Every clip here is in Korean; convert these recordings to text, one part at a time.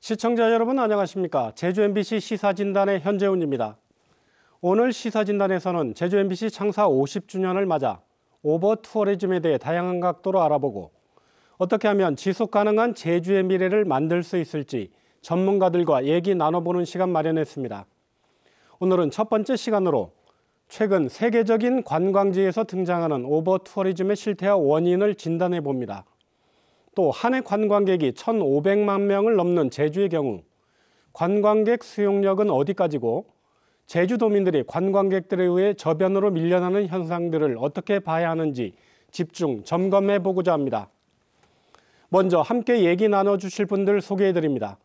시청자 여러분 안녕하십니까? 제주 MBC 시사진단의 현재훈입니다. 오늘 시사진단에서는 제주 MBC 창사 50주년을 맞아 오버 투어리즘에 대해 다양한 각도로 알아보고 어떻게 하면 지속 가능한 제주의 미래를 만들 수 있을지 전문가들과 얘기 나눠보는 시간 마련했습니다. 오늘은 첫 번째 시간으로 최근 세계적인 관광지에서 등장하는 오버 투어리즘의 실태와 원인을 진단해 봅니다. 또 한 해 관광객이 1,500만 명을 넘는 제주의 경우 관광객 수용력은 어디까지고 제주도민들이 관광객들에 의해 저변으로 밀려나는 현상들을 어떻게 봐야 하는지 집중 점검해 보고자 합니다. 먼저 함께 얘기 나눠주실 분들 소개해 드립니다.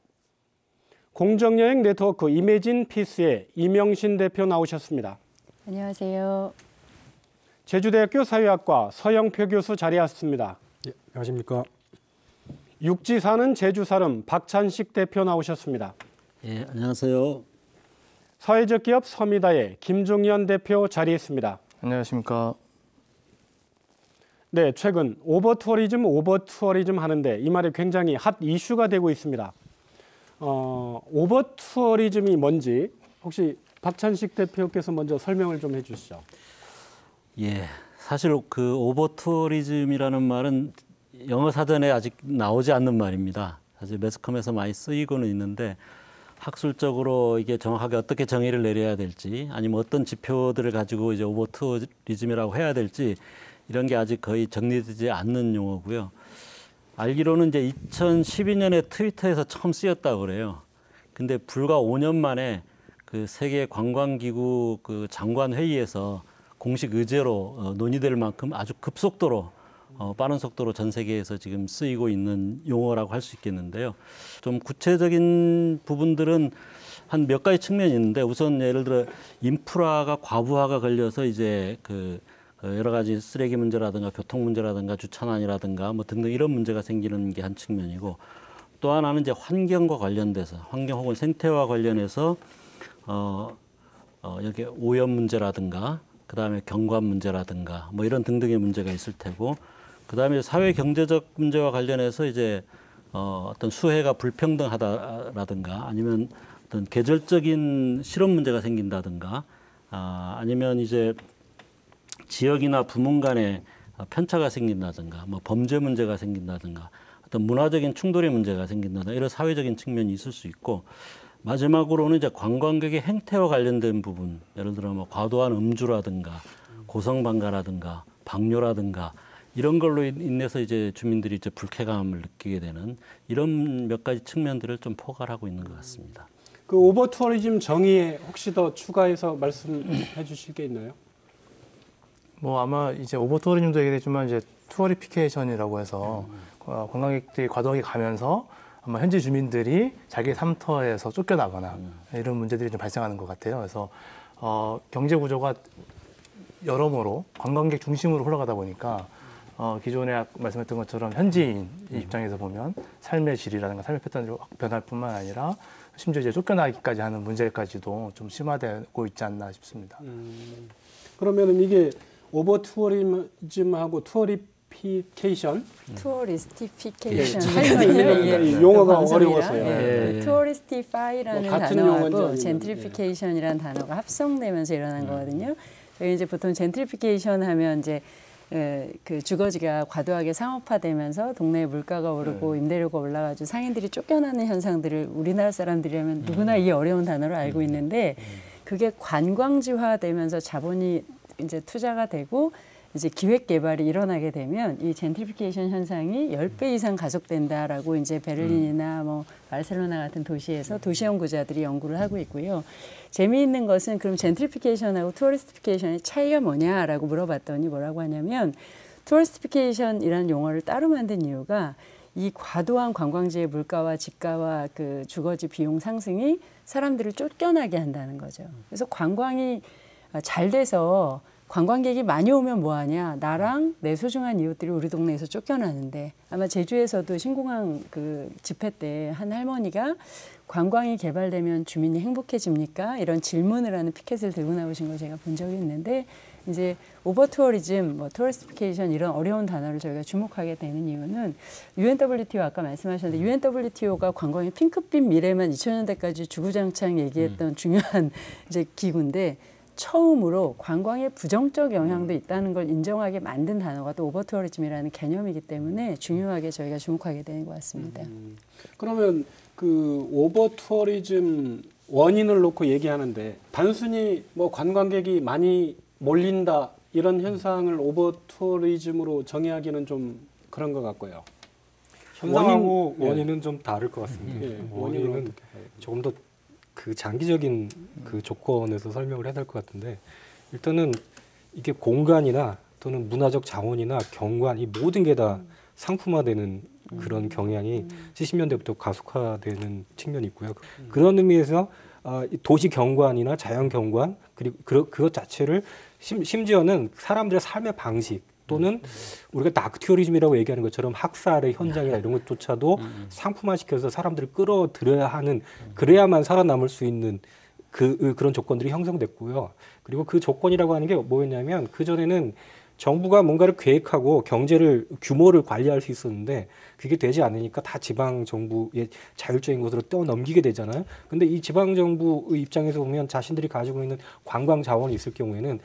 공정여행 네트워크 이매진 피스의 이명신 대표 나오셨습니다. 안녕하세요. 제주대학교 사회학과 서영표 교수 자리하셨습니다. 예, 안녕하십니까. 육지 사는 제주사람 박찬식 대표 나오셨습니다. 예, 안녕하세요. 사회적 기업 서미다의 김종현 대표 자리했습니다. 안녕하십니까. 네, 최근 오버 투어리즘 하는데 이 말이 굉장히 핫 이슈가 되고 있습니다. 오버 투어리즘이 뭔지 혹시 박찬식 대표께서 먼저 설명을 좀 해주시죠. 예, 사실 그 오버 투어리즘이라는 말은 영어 사전에 아직 나오지 않는 말입니다. 사실 매스컴에서 많이 쓰이고는 있는데 학술적으로 이게 정확하게 어떻게 정의를 내려야 될지 아니면 어떤 지표들을 가지고 이제 오버 투어리즘이라고 해야 될지 이런 게 아직 거의 정리되지 않는 용어고요. 알기로는 이제 2012년에 트위터에서 처음 쓰였다고 그래요. 근데 불과 5년 만에 그 세계 관광기구 그 장관 회의에서 공식 의제로 논의될 만큼 아주 급속도로 빠른 속도로 전 세계에서 지금 쓰이고 있는 용어라고 할 수 있겠는데요. 좀 구체적인 부분들은 한 몇 가지 측면이 있는데 우선 예를 들어 인프라가 과부하가 걸려서 이제 그 여러 가지 쓰레기 문제라든가 교통 문제라든가 주차난이라든가 뭐 등등 이런 문제가 생기는 게 한 측면이고 또 하나는 이제 환경과 관련돼서 환경 혹은 생태와 관련해서 이렇게 오염 문제라든가 그다음에 경관 문제라든가 뭐 이런 등등의 문제가 있을 테고 그다음에 사회 경제적 문제와 관련해서 이제 어떤 수혜가 불평등하다라든가 아니면 어떤 계절적인 실업 문제가 생긴다든가 아니면 이제 지역이나 부문 간에 편차가 생긴다든가 뭐 범죄 문제가 생긴다든가 어떤 문화적인 충돌의 문제가 생긴다든가 이런 사회적인 측면이 있을 수 있고 마지막으로는 이제 관광객의 행태와 관련된 부분 예를 들어 뭐 과도한 음주라든가 고성방가라든가 방뇨라든가 이런 걸로 인해서 이제 주민들이 이제 불쾌감을 느끼게 되는 이런 몇 가지 측면들을 좀 포괄하고 있는 것 같습니다. 그 오버 투어리즘 정의에 혹시 더 추가해서 말씀해 주실 게 있나요? 뭐 아마 이제 오버 투어리즘도 얘기했지만 이제 투어리피케이션이라고 해서 관광객들이 과도하게 가면서 아마 현지 주민들이 자기 삶터에서 쫓겨나거나 이런 문제들이 좀 발생하는 것 같아요. 그래서 경제 구조가 여러모로 관광객 중심으로 흘러가다 보니까 기존에 말씀했던 것처럼 현지인 입장에서 보면 삶의 질이라든가 삶의 패턴이 확 변할 뿐만 아니라 심지어 이제 쫓겨나기까지 하는 문제까지도 좀 심화되고 있지 않나 싶습니다. 그러면은 이게 오버 투어리즘하고 투어리피케이션, 투어리스티피케이션 차이가 있는 용어가 어려워서요. 투어리스티파이라는 뭐 같은 단어하고 젠트리피케이션이라는 단어가 합성되면서 일어난 거거든요. 저희 이제 보통 젠트리피케이션 하면 이제 그 주거지가 과도하게 상업화되면서 동네의 물가가 오르고 임대료가 올라가지고 상인들이 쫓겨나는 현상들을 우리나라 사람들이라면 누구나 이 어려운 단어를 알고 있는데 그게 관광지화되면서 자본이 이제 투자가 되고 이제 기획 개발이 일어나게 되면 이 젠트리피케이션 현상이 10배 이상 가속된다라고 이제 베를린이나 뭐 바르셀로나 같은 도시에서 도시 연구자들이 연구를 하고 있고요. 재미있는 것은 그럼 젠트리피케이션하고 투어리스티피케이션의 차이가 뭐냐라고 물어봤더니 뭐라고 하냐면 투어리스티피케이션이라는 용어를 따로 만든 이유가 이 과도한 관광지의 물가와 집가와 그 주거지 비용 상승이 사람들을 쫓겨나게 한다는 거죠. 그래서 관광이 잘 돼서 관광객이 많이 오면 뭐하냐. 나랑 내 소중한 이웃들이 우리 동네에서 쫓겨나는데 아마 제주에서도 신공항 그 집회 때 한 할머니가 관광이 개발되면 주민이 행복해집니까? 이런 질문을 하는 피켓을 들고 나오신 걸 제가 본 적이 있는데 이제 오버 투어리즘, 뭐 투어리스피케이션 이런 어려운 단어를 저희가 주목하게 되는 이유는 UNWTO 아까 말씀하셨는데 UNWTO가 관광의 핑크빛 미래만 2000년대까지 주구장창 얘기했던 중요한 이제 기구인데 처음으로 관광에 부정적 영향도 있다는 걸 인정하게 만든 단어가 또 오버 투어리즘이라는 개념이기 때문에 중요하게 저희가 주목하게 되는 것 같습니다. 그러면 그 오버 투어리즘 원인을 놓고 얘기하는데 단순히 뭐 관광객이 많이 몰린다 이런 현상을 오버 투어리즘으로 정의하기는 좀 그런 것 같고요. 현상하고 원인, 원인은 좀 다를 것 같습니다. 예, 원인은 조금 더 그 장기적인 그 조건에서 설명을 해야 될 것 같은데 일단은 이게 공간이나 또는 문화적 자원이나 경관 이 모든 게 다 상품화되는 그런 경향이 70년대부터 가속화되는 측면이 있고요. 그런 의미에서 이 도시 경관이나 자연 경관 그리고 그것 자체를 심지어는 사람들의 삶의 방식 또는 우리가 다크 투어리즘이라고 얘기하는 것처럼 학살의 현장이나 이런 것조차도 상품화시켜서 사람들을 끌어들여야 하는 그래야만 살아남을 수 있는 그런 조건들이 형성됐고요. 그리고 그 조건이라고 하는 게 뭐였냐면 그전에는 정부가 뭔가를 계획하고 경제를 규모를 관리할 수 있었는데 그게 되지 않으니까 다 지방 정부의 자율적인 것으로 떠넘기게 되잖아요. 근데 이 지방 정부의 입장에서 보면 자신들이 가지고 있는 관광 자원이 있을 경우에는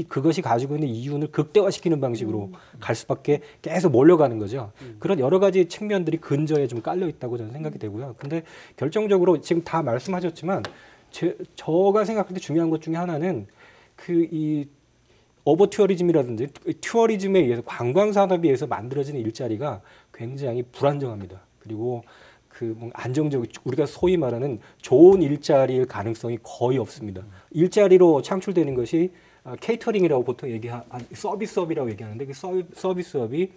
그것이 가지고 있는 이윤을 극대화시키는 방식으로 갈 수밖에 계속 몰려가는 거죠. 그런 여러 가지 측면들이 근저에 좀 깔려 있다고 저는 생각이 되고요. 근데 결정적으로 지금 다 말씀하셨지만 제가 생각할 때 중요한 것 중에 하나는 이 오버 투어리즘이라든지 투어리즘에 의해서 관광 산업에 의해서 만들어지는 일자리가 굉장히 불안정합니다. 그리고 뭐 안정적 우리가 소위 말하는 좋은 일자리일 가능성이 거의 없습니다. 일자리로 창출되는 것이 케이터링이라고 보통 얘기한 서비스업이라고 얘기하는데 그 서비스업이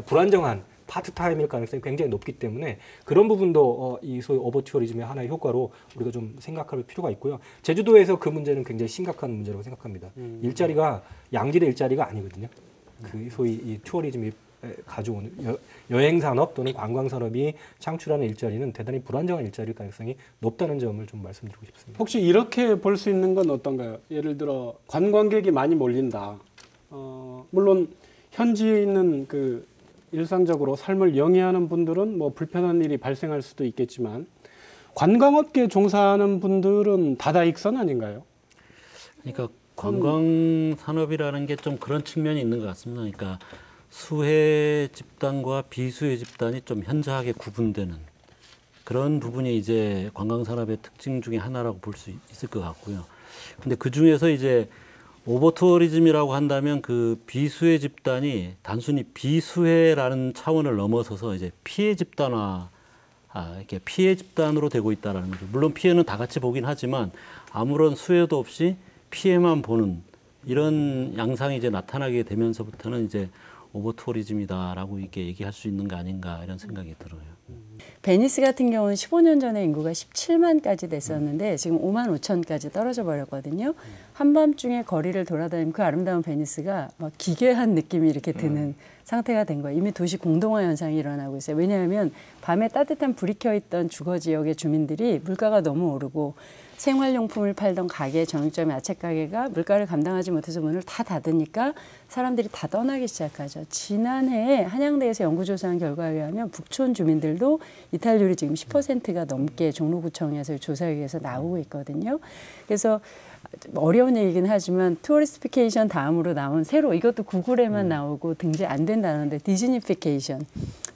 불안정한 파트타임일 가능성이 굉장히 높기 때문에 그런 부분도 이 소위 오버 투어리즘의 하나의 효과로 우리가 좀 생각할 필요가 있고요. 제주도에서 그 문제는 굉장히 심각한 문제라고 생각합니다. 일자리가 양질의 일자리가 아니거든요. 그 소위 이 투어리즘이 가져오는 여행 산업 또는 관광 산업이 창출하는 일자리는 대단히 불안정한 일자리일 가능성이 높다는 점을 좀 말씀드리고 싶습니다. 혹시 이렇게 볼 수 있는 건 어떤가요? 예를 들어 관광객이 많이 몰린다. 물론 현지에 있는 일상적으로 삶을 영위하는 분들은 뭐 불편한 일이 발생할 수도 있겠지만 관광업계에 종사하는 분들은 다다익선 아닌가요? 그러니까 관광 산업이라는 게 좀 그런 측면이 있는 것 같습니다. 그러니까 수혜 집단과 비수혜 집단이 좀 현저하게 구분되는 그런 부분이 이제 관광 산업의 특징 중에 하나라고 볼 수 있을 것 같고요. 근데 그 중에서 이제 오버 투어리즘이라고 한다면 그 비수혜 집단이 단순히 비수혜라는 차원을 넘어서서 이제 피해 집단화, 이렇게 피해 집단으로 되고 있다라는 거죠. 물론 피해는 다 같이 보긴 하지만 아무런 수혜도 없이 피해만 보는 이런 양상이 이제 나타나게 되면서부터는 이제 오버 투어리즘이다라고 이렇게 얘기할 수 있는 거 아닌가 이런 생각이 들어요. 베니스 같은 경우는 15년 전에 인구가 17만까지 됐었는데 지금 5만 5천까지 떨어져 버렸거든요. 한밤중에 거리를 돌아다니면 그 아름다운 베니스가 막 기괴한 느낌이 이렇게 드는 상태가 된 거예요. 이미 도시 공동화 현상이 일어나고 있어요. 왜냐하면 밤에 따뜻한 불이 켜있던 주거 지역의 주민들이 물가가 너무 오르고 생활용품을 팔던 가게, 정육점, 야채 가게가 물가를 감당하지 못해서 문을 다 닫으니까 사람들이 다 떠나기 시작하죠. 지난해에 한양대에서 연구조사한 결과에 의하면 북촌 주민들도 이탈률이 지금 10%가 넘게 종로구청에서 조사에 의해서 나오고 있거든요. 그래서 어려운 얘기긴 하지만 투어리스피케이션 다음으로 나온 새로 이것도 구글에만 나오고 등재 안 된 단어인데 디즈니피케이션.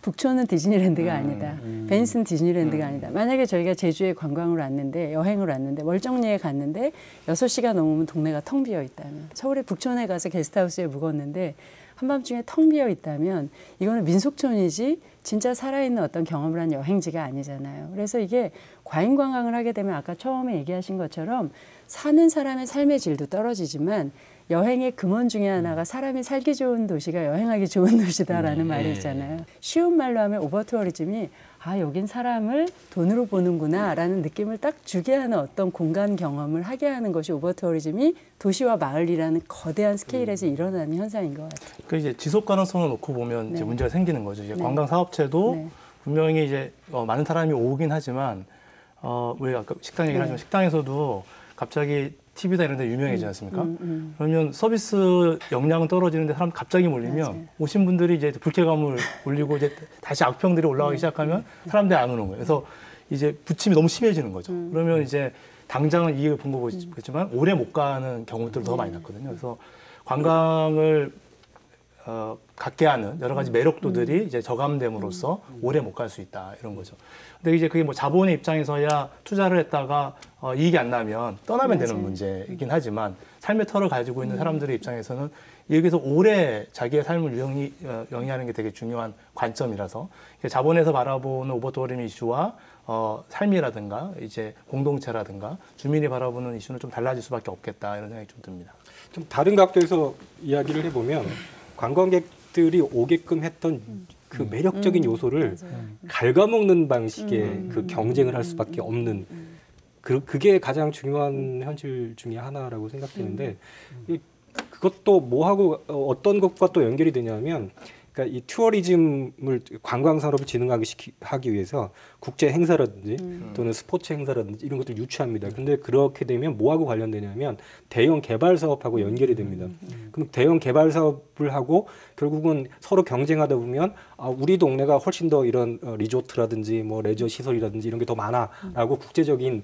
북촌은 디즈니랜드가 아니다. 베니스는 디즈니랜드가 아니다. 만약에 저희가 제주에 관광을 왔는데 여행을 왔는데 월정리에 갔는데 6시가 넘으면 동네가 텅 비어 있다면 서울의 북촌에 가서 게스트하우스에 묵었는데 한밤중에 텅 비어 있다면 이거는 민속촌이지 진짜 살아있는 어떤 경험을 한 여행지가 아니잖아요. 그래서 이게 과잉 관광을 하게 되면 아까 처음에 얘기하신 것처럼 사는 사람의 삶의 질도 떨어지지만 여행의 근원 중에 하나가 사람이 살기 좋은 도시가 여행하기 좋은 도시다라는 말이 있잖아요. 쉬운 말로 하면 오버 투어리즘이 여긴 사람을 돈으로 보는구나 라는 느낌을 딱 주게 하는 어떤 공간 경험을 하게 하는 것이 오버 투어리즘이 도시와 마을이라는 거대한 스케일에서 일어나는 현상인 것 같아요. 그 이제 지속 가능성을 놓고 보면 이제 문제가 생기는 거죠. 이제 네. 관광 사업체도 네. 분명히 이제 많은 사람이 오긴 하지만 우리가 아까 식당 얘기를 하지만 식당에서도 갑자기 TV다 이런 데 유명해지지 않습니까? 그러면 서비스 역량은 떨어지는데 사람 갑자기 몰리면 맞아요. 오신 분들이 이제 불쾌감을 올리고 이제 다시 악평들이 올라가기 시작하면 사람들이 안 오는 거예요. 그래서 이제 부침이 너무 심해지는 거죠. 그러면 이제 당장은 이익을 본 거 보겠지만 오래 못 가는 경우들도 더 많이 났거든요. 그래서 관광을 갖게 하는 여러 가지 매력도들이 이제 저감됨으로써 오래 못 갈 수 있다 이런 거죠. 근데 이제 그게 뭐 자본의 입장에서야 투자를 했다가 이익이 안 나면 떠나면 되는 문제이긴 하지만 삶의 터를 가지고 있는 사람들의 입장에서는 여기서 오래 자기의 삶을 영위하는 게 되게 중요한 관점이라서 자본에서 바라보는 오버투어리즘 이슈와 삶이라든가 이제 공동체라든가 주민이 바라보는 이슈는 좀 달라질 수밖에 없겠다 이런 생각이 좀 듭니다. 좀 다른 각도에서 이야기를 해보면 관광객들이 오게끔 했던 그 매력적인 요소를 갉아먹는 방식의 그 경쟁을 할 수밖에 없는 그게 가장 중요한 현실 중에 하나라고 생각되는데 그것도 뭐하고 어떤 것과 또 연결이 되냐면 그러니까 이 투어리즘을 관광 산업을 진흥하기 위해서 국제 행사라든지 또는 스포츠 행사라든지 이런 것들 유치합니다. 근데 그렇게 되면 뭐하고 관련되냐면 대형 개발 사업하고 연결이 됩니다. 그럼 대형 개발 사업을 하고 결국은 서로 경쟁하다 보면 우리 동네가 훨씬 더 이런 리조트라든지 뭐 레저 시설이라든지 이런 게 더 많아라고 국제적인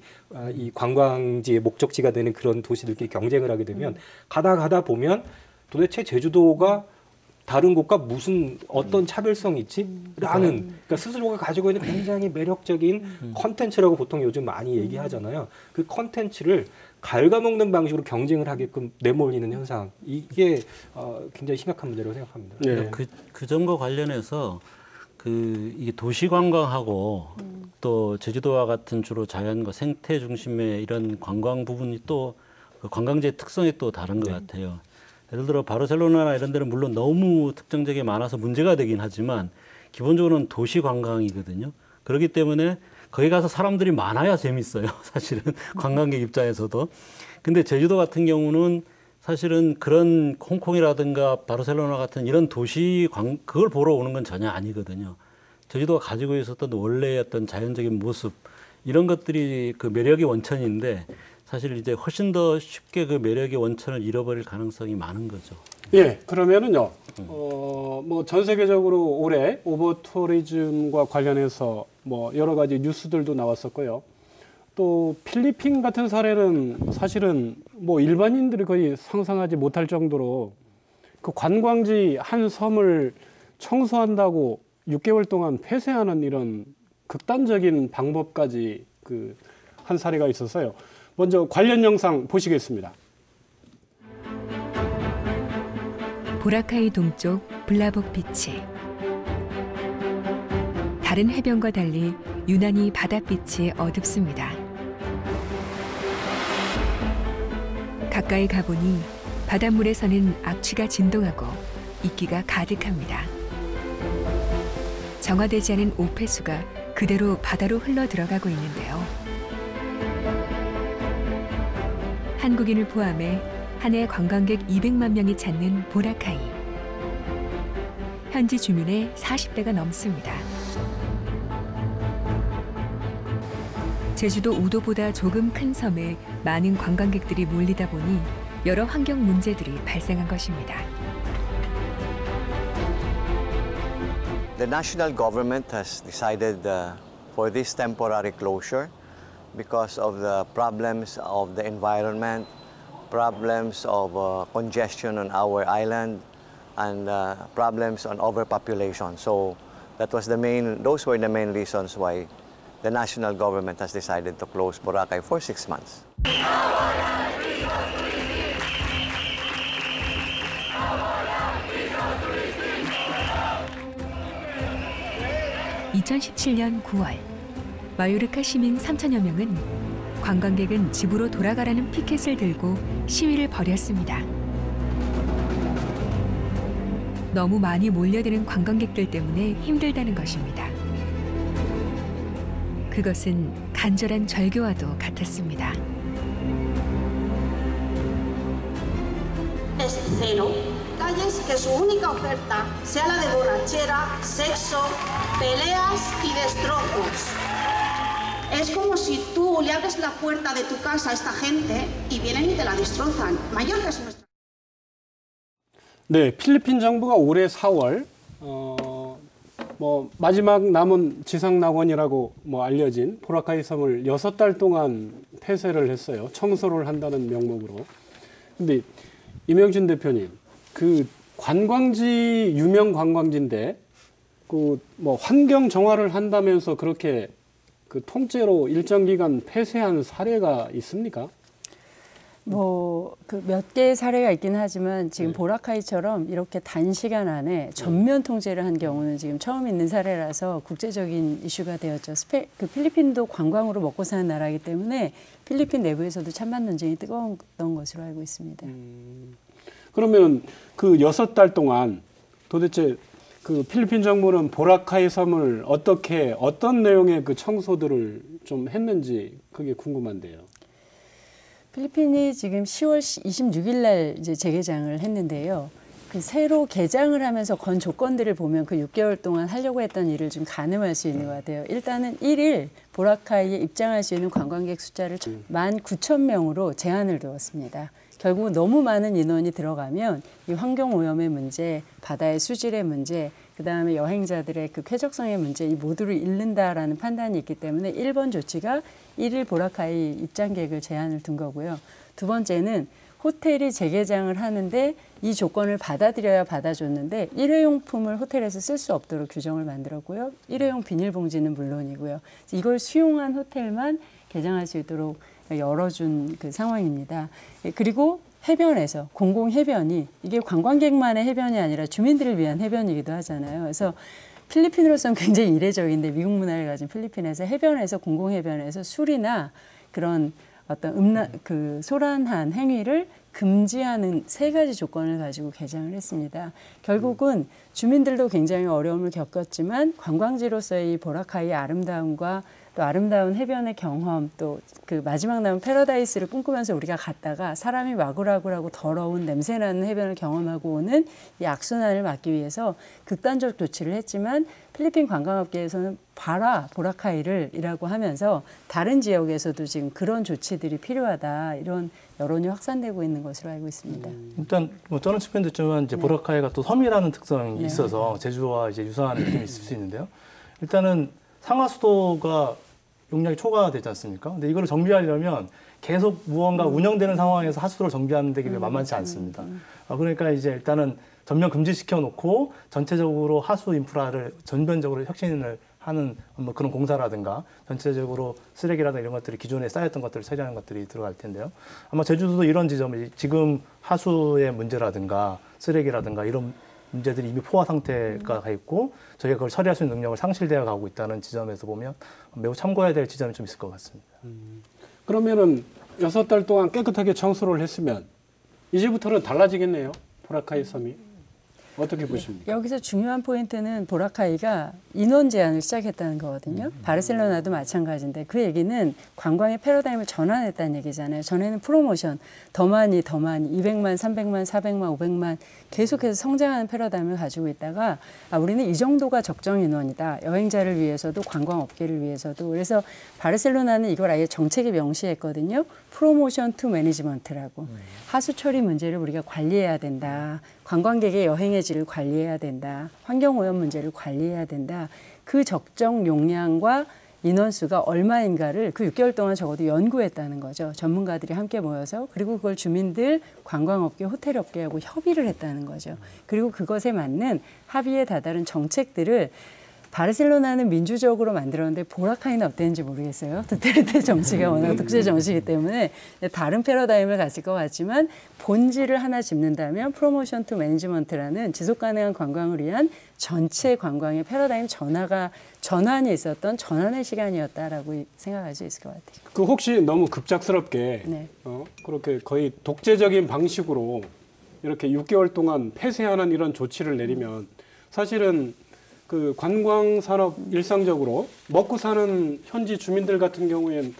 이 관광지의 목적지가 되는 그런 도시들끼리 경쟁을 하게 되면 가다 보면 도대체 제주도가 다른 곳과 무슨 어떤 차별성이 있지? 라는 그러니까 스스로가 가지고 있는 굉장히 매력적인 컨텐츠라고 보통 요즘 많이 얘기하잖아요. 그 컨텐츠를 갉아먹는 방식으로 경쟁을 하게끔 내몰리는 현상. 이게 굉장히 심각한 문제라고 생각합니다. 네. 그 점과 관련해서 이게 도시 관광하고 또 제주도와 같은 주로 자연과 생태 중심의 이런 관광 부분이 또 그 관광지의 특성이 또 다른 것 같아요. 예를 들어 바르셀로나나 이런 데는 물론 너무 특정적이 많아서 문제가 되긴 하지만 기본적으로는 도시 관광이거든요. 그렇기 때문에 거기 가서 사람들이 많아야 재밌어요. 사실은 관광객 입장에서도. 근데 제주도 같은 경우는 사실은 그런 홍콩이라든가 바르셀로나 같은 이런 도시 그걸 보러 오는 건 전혀 아니거든요. 제주도가 가지고 있었던 원래의 어떤 자연적인 모습 이런 것들이 그 매력의 원천인데 사실 이제 훨씬 더 쉽게 그 매력의 원천을 잃어버릴 가능성이 많은 거죠. 예, 그러면은요, 뭐 전 세계적으로 올해 오버투어리즘과 관련해서 뭐 여러 가지 뉴스들도 나왔었고요. 또 필리핀 같은 사례는 사실은 뭐 일반인들이 거의 상상하지 못할 정도로 그 관광지 한 섬을 청소한다고 6개월 동안 폐쇄하는 이런 극단적인 방법까지 한 사례가 있었어요. 먼저 관련 영상 보시겠습니다. 보라카이 동쪽 블라복 비치. 다른 해변과 달리 유난히 바닷빛이 어둡습니다. 가까이 가보니 바닷물에서는 악취가 진동하고 이끼가 가득합니다. 정화되지 않은 오폐수가 그대로 바다로 흘러 들어가고 있는데요. 한국인을 포함해 한 해 관광객 200만 명이 찾는 보라카이. 현지 주민의 40배가 넘습니다. 제주도 우도보다 조금 큰 섬에 많은 관광객들이 몰리다 보니 여러 환경 문제들이 발생한 것입니다. The national government has decided for this temporary closure because of the problems of the environment, problems of congestion on our island, and problems on overpopulation. So those were the main reasons why the national government has decided to close Boracay for 6 months. (2017년 9월) 마요르카 시민 3천여 명은 관광객은 집으로 돌아가라는 피켓을 들고 시위를 벌였습니다. 너무 많이 몰려드는 관광객들 때문에 힘들다는 것입니다. 그것은 간절한 절교와도 같았습니다. Es cero. Calles que su única oferta sea la de borrachera, sexo, peleas y destrozos. Es como si tú le abres la puerta de tu casa a esta gente y vienen y te la destrozan. Mallorca es nuestra. 네, 필리핀 정부가 올해 4월 마지막 남은 지상 낙원이라고 알려진 보라카이 섬을 6달 동안 폐쇄를 했어요. 청소를 한다는 명목으로. 근데 이명진 대표님, 그 관광지 유명 관광지인데 그 환경 정화를 한다면서 그렇게 그 통째로 일정 기간 폐쇄한 사례가 있습니까? 그 몇 개의 사례가 있긴 하지만 지금 보라카이처럼 이렇게 단시간 안에 전면 통제를 한 경우는 지금 처음 있는 사례라서 국제적인 이슈가 되었죠. 그 필리핀도 관광으로 먹고 사는 나라이기 때문에 필리핀 내부에서도 찬반 논쟁이 뜨거웠던 것으로 알고 있습니다. 그러면 그 6달 동안 도대체 그 필리핀 정부는 보라카이 섬을 어떤 내용의 그 청소들을 좀 했는지 그게 궁금한데요. 필리핀이 지금 10월 26일 날 이제 재개장을 했는데요. 그 새로 개장을 하면서 건 조건들을 보면 그 6개월 동안 하려고 했던 일을 좀 가늠할 수 있는 것 같아요. 일단은 1일 보라카이에 입장할 수 있는 관광객 숫자를 19,000명으로 제한을 두었습니다. 결국 너무 많은 인원이 들어가면 이 환경오염의 문제, 바다의 수질의 문제, 그다음에 여행자들의 그 쾌적성의 문제 이 모두를 잃는다라는 판단이 있기 때문에 1번 조치가 1일 보라카이 입장객을 제한을 둔 거고요. 두 번째는 호텔이 재개장을 하는데 이 조건을 받아들여야 받아줬는데 일회용품을 호텔에서 쓸 수 없도록 규정을 만들었고요. 일회용 비닐봉지는 물론이고요. 이걸 수용한 호텔만 개장할 수 있도록 열어준 그 상황입니다. 그리고 해변에서 공공 해변이 이게 관광객만의 해변이 아니라 주민들을 위한 해변이기도 하잖아요. 그래서 필리핀으로서는 굉장히 이례적인데 미국 문화를 가진 필리핀에서 해변에서 공공 해변에서 술이나 그런 어떤 그 소란한 행위를 금지하는 3가지 조건을 가지고 개장을 했습니다. 결국은 주민들도 굉장히 어려움을 겪었지만 관광지로서의 이 보라카이의 아름다움과 또 아름다운 해변의 경험, 또 그 마지막 남은 패러다이스를 꿈꾸면서 우리가 갔다가 사람이 와글와글하고 더러운 냄새나는 해변을 경험하고 오는 이 악순환을 막기 위해서 극단적 조치를 했지만 필리핀 관광업계에서는 봐라 보라카이를이라고 하면서 다른 지역에서도 지금 그런 조치들이 필요하다 이런 여론이 확산되고 있는 것으로 알고 있습니다. 일단 저는 측면도 있지만 이제 보라카이가 또 섬이라는 특성이 있어서 제주와 이제 유사한 느낌이 있을 수 있는데요. 일단은 상하수도가 용량이 초과되지 않습니까? 근데 이거를 정비하려면 계속 무언가 운영되는 상황에서 하수도를 정비하는 데 만만치 않습니다. 그러니까 이제 일단은 전면 금지시켜 놓고 전체적으로 하수 인프라를 전면적으로 혁신을 하는 그런 공사라든가 전체적으로 쓰레기라든가 이런 것들이 기존에 쌓였던 것들을 처리하는 것들이 들어갈 텐데요. 아마 제주도도 이런 지점이 지금 하수의 문제라든가 쓰레기라든가 이런 문제들이 이미 포화 상태가 가 있고 저희가 그걸 처리할 수 있는 능력을 상실되어 가고 있다는 지점에서 보면 매우 참고해야 될 지점이 좀 있을 것 같습니다. 그러면은 6달 동안 깨끗하게 청소를 했으면 이제부터는 달라지겠네요. 보라카이 섬이. 어떻게 보십니까? 여기서 중요한 포인트는 보라카이가 인원 제한을 시작했다는 거거든요. 바르셀로나도 마찬가지인데 그 얘기는 관광의 패러다임을 전환했다는 얘기잖아요. 전에는 프로모션, 더 많이, 200만, 300만, 400만, 500만 계속해서 성장하는 패러다임을 가지고 있다가 우리는 이 정도가 적정 인원이다. 여행자를 위해서도 관광업계를 위해서도. 그래서 바르셀로나는 이걸 아예 정책에 명시했거든요. 프로모션 투 매니지먼트라고. 하수 처리 문제를 우리가 관리해야 된다. 관광객의 여행의 질을 관리해야 된다. 환경오염 문제를 관리해야 된다. 그 적정 용량과 인원수가 얼마인가를 그 6개월 동안 적어도 연구했다는 거죠. 전문가들이 함께 모여서. 그리고 그걸 주민들, 관광업계, 호텔업계하고 협의를 했다는 거죠. 그리고 그것에 맞는 합의에 다다른 정책들을 바르셀로나는 민주적으로 만들었는데 보라카이는 어땠는지 모르겠어요. 두테르테 정치가 워낙 독재 정치이기 때문에 다른 패러다임을 갔을 것 같지만 본질을 하나 짚는다면 프로모션 투 매니지먼트라는 지속가능한 관광을 위한 전체 관광의 패러다임 전환이 있었던 전환의 시간이었다라고 생각할 수 있을 것 같아요. 그 혹시 너무 급작스럽게 그렇게 거의 독재적인 방식으로 이렇게 6개월 동안 폐쇄하는 이런 조치를 내리면 사실은 그 관광 산업 일상적으로 먹고 사는 현지 주민들 같은 경우엔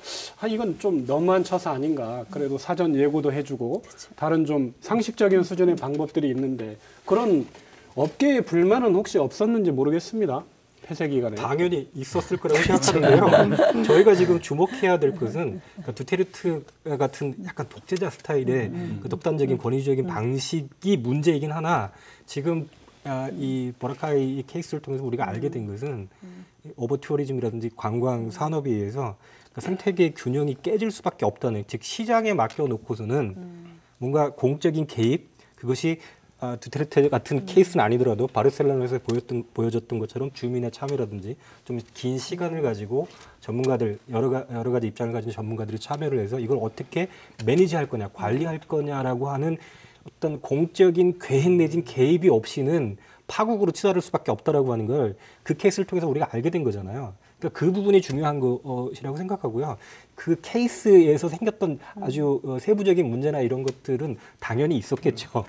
이건 좀 너무한 처사 아닌가. 그래도 사전 예고도 해주고 다른 좀 상식적인 수준의 방법들이 있는데 그런 업계의 불만은 혹시 없었는지 모르겠습니다. 폐쇄 기간에 당연히 있었을 거라고 생각하는데요. 저희가 지금 주목해야 될 것은 그러니까 두테르테 같은 약간 독재자 스타일의 그 독단적인 권위주의적인 방식이 문제이긴 하나 지금 이 보라카이 케이스를 통해서 우리가 알게 된 것은 오버투어리즘이라든지 관광 산업에 의해서 그 생태계 균형이 깨질 수밖에 없다는, 즉 시장에 맡겨놓고서는 뭔가 공적인 개입, 그것이 두테르테 같은 케이스는 아니더라도 바르셀로나에서 보여줬던 것처럼 주민의 참여라든지 좀 긴 시간을 가지고 전문가들 여러 가지 입장을 가진 전문가들이 참여를 해서 이걸 어떻게 매니지할 거냐, 관리할 거냐라고 하는 어떤 공적인 계획 내진 개입이 없이는 파국으로 치달을 수밖에 없다라고 하는 걸 그 케이스를 통해서 우리가 알게 된 거잖아요. 그러니까 그 부분이 중요한 것이라고 생각하고요. 그 케이스에서 생겼던 아주 세부적인 문제나 이런 것들은 당연히 있었겠죠.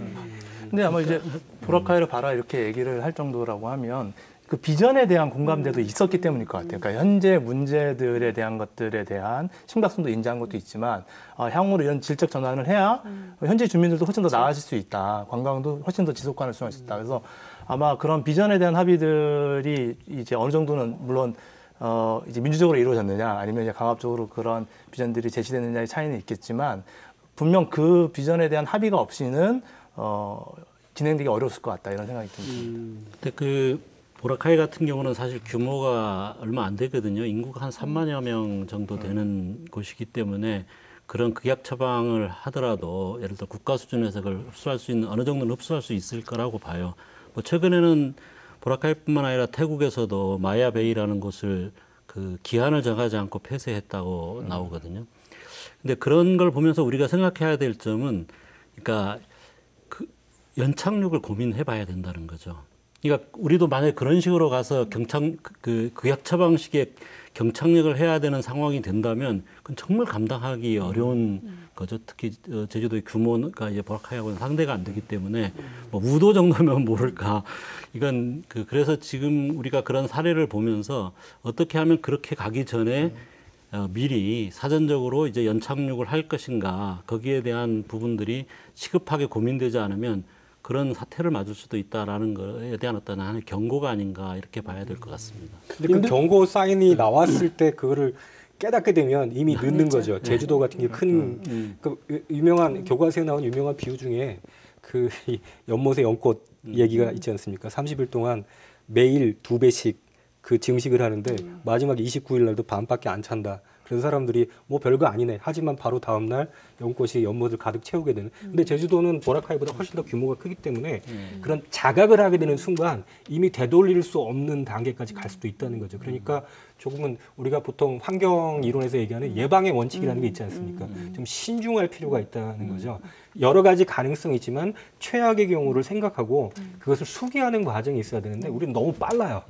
근데 아마 이제 보라카이를 봐라 이렇게 얘기를 할 정도라고 하면 그 비전에 대한 공감대도 있었기 때문일 것 같아요. 그러니까 현재 문제들에 대한 것들에 대한 심각성도 인지한 것도 있지만 향후로 이런 질적 전환을 해야 현재 주민들도 훨씬 더 나아질 수 있다. 관광도 훨씬 더 지속 가능할 수 있다. 그래서 아마 그런 비전에 대한 합의들이 이제 어느 정도는 물론 이제 민주적으로 이루어졌느냐 아니면 이제 강압적으로 그런 비전들이 제시됐느냐의 차이는 있겠지만 분명 그 비전에 대한 합의가 없이는 진행되기 어려웠을 것 같다 이런 생각이 듭니다. 근데 그 보라카이 같은 경우는 사실 규모가 얼마 안 되거든요. 인구가 한 3만여 명 정도 되는 곳이기 때문에 그런 극약 처방을 하더라도 예를 들어 국가 수준에서 그걸 흡수할 수 있는 어느 정도는 흡수할 수 있을 거라고 봐요. 뭐 최근에는 보라카이뿐만 아니라 태국에서도 마야베이라는 곳을 그 기한을 정하지 않고 폐쇄했다고 나오거든요. 근데 그런 걸 보면서 우리가 생각해야 될 점은 그러니까 그 연착륙을 고민해 봐야 된다는 거죠. 그러니까 우리도 만약에 그런 식으로 가서 그 극약 처방식의 경착륙을 해야 되는 상황이 된다면 그건 정말 감당하기 어려운 거죠. 특히 제주도의 규모가 이제 보라카이하고는 상대가 안 되기 때문에 뭐 우도 정도면 모를까. 이건 그래서 지금 우리가 그런 사례를 보면서 어떻게 하면 그렇게 가기 전에 미리 사전적으로 이제 연착륙을 할 것인가 거기에 대한 부분들이 시급하게 고민되지 않으면 그런 사태를 맞을 수도 있다라는 것에 대한 어떤 하나의 경고가 아닌가 이렇게 봐야 될 것 같습니다. 근데 그 경고 사인이 나왔을 때 그거를 깨닫게 되면 이미 늦는 거죠. 제주도 같은 게 큰 그 유명한 교과서에 나온 유명한 비유 중에 그 연못의 연꽃 얘기가 있지 않습니까? 30일 동안 매일 2배씩 그 증식을 하는데 마지막 29일 날도 반밖에 안 찬다. 그래서 사람들이 뭐 별거 아니네. 하지만 바로 다음 날 연꽃이 연못을 가득 채우게 되는. 근데 제주도는 보라카이보다 훨씬 더 규모가 크기 때문에 그런 자각을 하게 되는 순간 이미 되돌릴 수 없는 단계까지 갈 수도 있다는 거죠. 그러니까 조금은 우리가 보통 환경 이론에서 얘기하는 예방의 원칙이라는 게 있지 않습니까? 좀 신중할 필요가 있다는 거죠. 여러 가지 가능성이 있지만 최악의 경우를 생각하고 그것을 수기하는 과정이 있어야 되는데 우리는 너무 빨라요.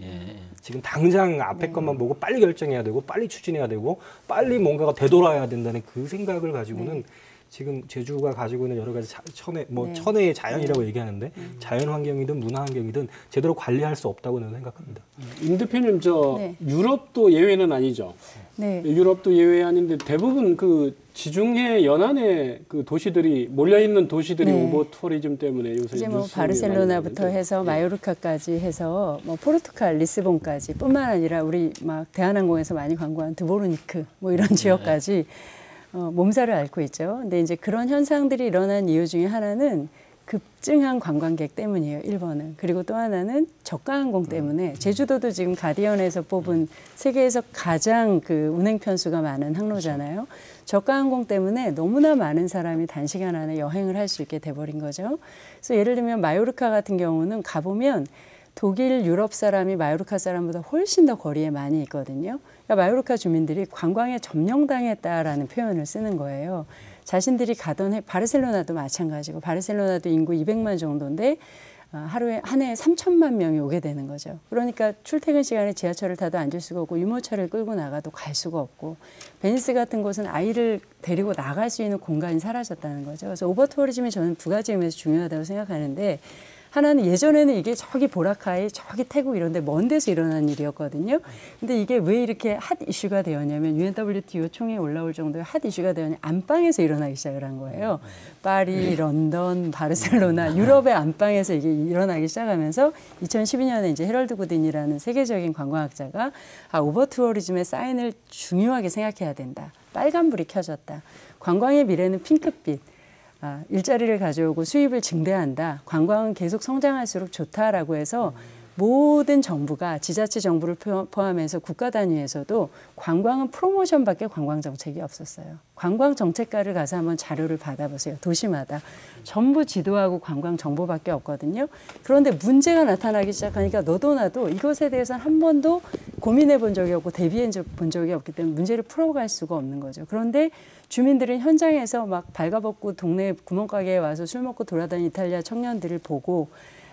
지금 당장 앞에 것만 보고 빨리 결정해야 되고 빨리 추진해야 되고 빨리 뭔가가 되돌아야 된다는 그 생각을 가지고는 지금 제주가 가지고 있는 여러 가지 천혜의 자연이라고 얘기하는데 자연 환경이든 문화 환경이든 제대로 관리할 수 없다고 저는 생각합니다. 임 대표님 유럽도 예외는 아니죠. 네. 유럽도 예외 아닌데 대부분 그 지중해 연안에 그 도시들이 몰려 있는 도시들이 오버 투어리즘 때문에 요새 이제 뭐 바르셀로나부터 해서 마요르카까지 해서 뭐 포르투갈 리스본까지 뿐만 아니라 우리 막 대한항공에서 많이 광고한 드보르니크 뭐 이런 지역까지 몸살을 앓고 있죠. 근데 이제 그런 현상들이 일어난 이유 중에 하나는 급증한 관광객 때문이에요. 1번은. 그리고 또 하나는 저가 항공 때문에 제주도도 지금 가디언에서 뽑은 세계에서 가장 그 운행 편수가 많은 항로잖아요. 저가 항공 때문에 너무나 많은 사람이 단시간 안에 여행을 할 수 있게 돼버린 거죠. 그래서 예를 들면 마요르카 같은 경우는 가보면 독일, 유럽 사람이 마요르카 사람보다 훨씬 더 거리에 많이 있거든요. 그러니까 마요르카 주민들이 관광에 점령당했다라는 표현을 쓰는 거예요. 자신들이 가던 바르셀로나도 마찬가지고 바르셀로나도 인구 200만 정도인데 하루에 한 해에 3천만 명이 오게 되는 거죠. 그러니까 출퇴근 시간에 지하철을 타도 앉을 수가 없고 유모차를 끌고 나가도 갈 수가 없고 베니스 같은 곳은 아이를 데리고 나갈 수 있는 공간이 사라졌다는 거죠. 그래서 오버투어리즘이 저는 두 가지 의미에서 중요하다고 생각하는데 하나는 예전에는 이게 저기 보라카이, 저기 태국 이런 데 먼 데서 일어난 일이었거든요. 근데 이게 왜 이렇게 핫 이슈가 되었냐면 UNWTO 총회에 올라올 정도의 핫 이슈가 되었냐면 안방에서 일어나기 시작을 한 거예요. 파리, 런던, 바르셀로나, 유럽의 안방에서 이게 일어나기 시작하면서 2012년에 이제 헤럴드 구딘이라는 세계적인 관광학자가 오버 투어리즘의 사인을 중요하게 생각해야 된다. 빨간불이 켜졌다. 관광의 미래는 핑크빛. 일자리를 가져오고 수입을 증대한다. 관광은 계속 성장할수록 좋다라고 해서 모든 정부가 지자체 정부를 포함해서 국가 단위에서도 관광은 프로모션밖에 관광 정책이 없었어요. 관광 정책가를 가서 한번 자료를 받아보세요. 도시마다 전부 지도하고 관광 정보밖에 없거든요. 그런데 문제가 나타나기 시작하니까 너도 나도 이것에 대해서는 한 번도 고민해 본 적이 없고 대비해 본 적이 없기 때문에 문제를 풀어갈 수가 없는 거죠. 그런데 주민들은 현장에서 막 발가벗고 동네 구멍가게에 와서 술 먹고 돌아다니는 이탈리아 청년들을 보고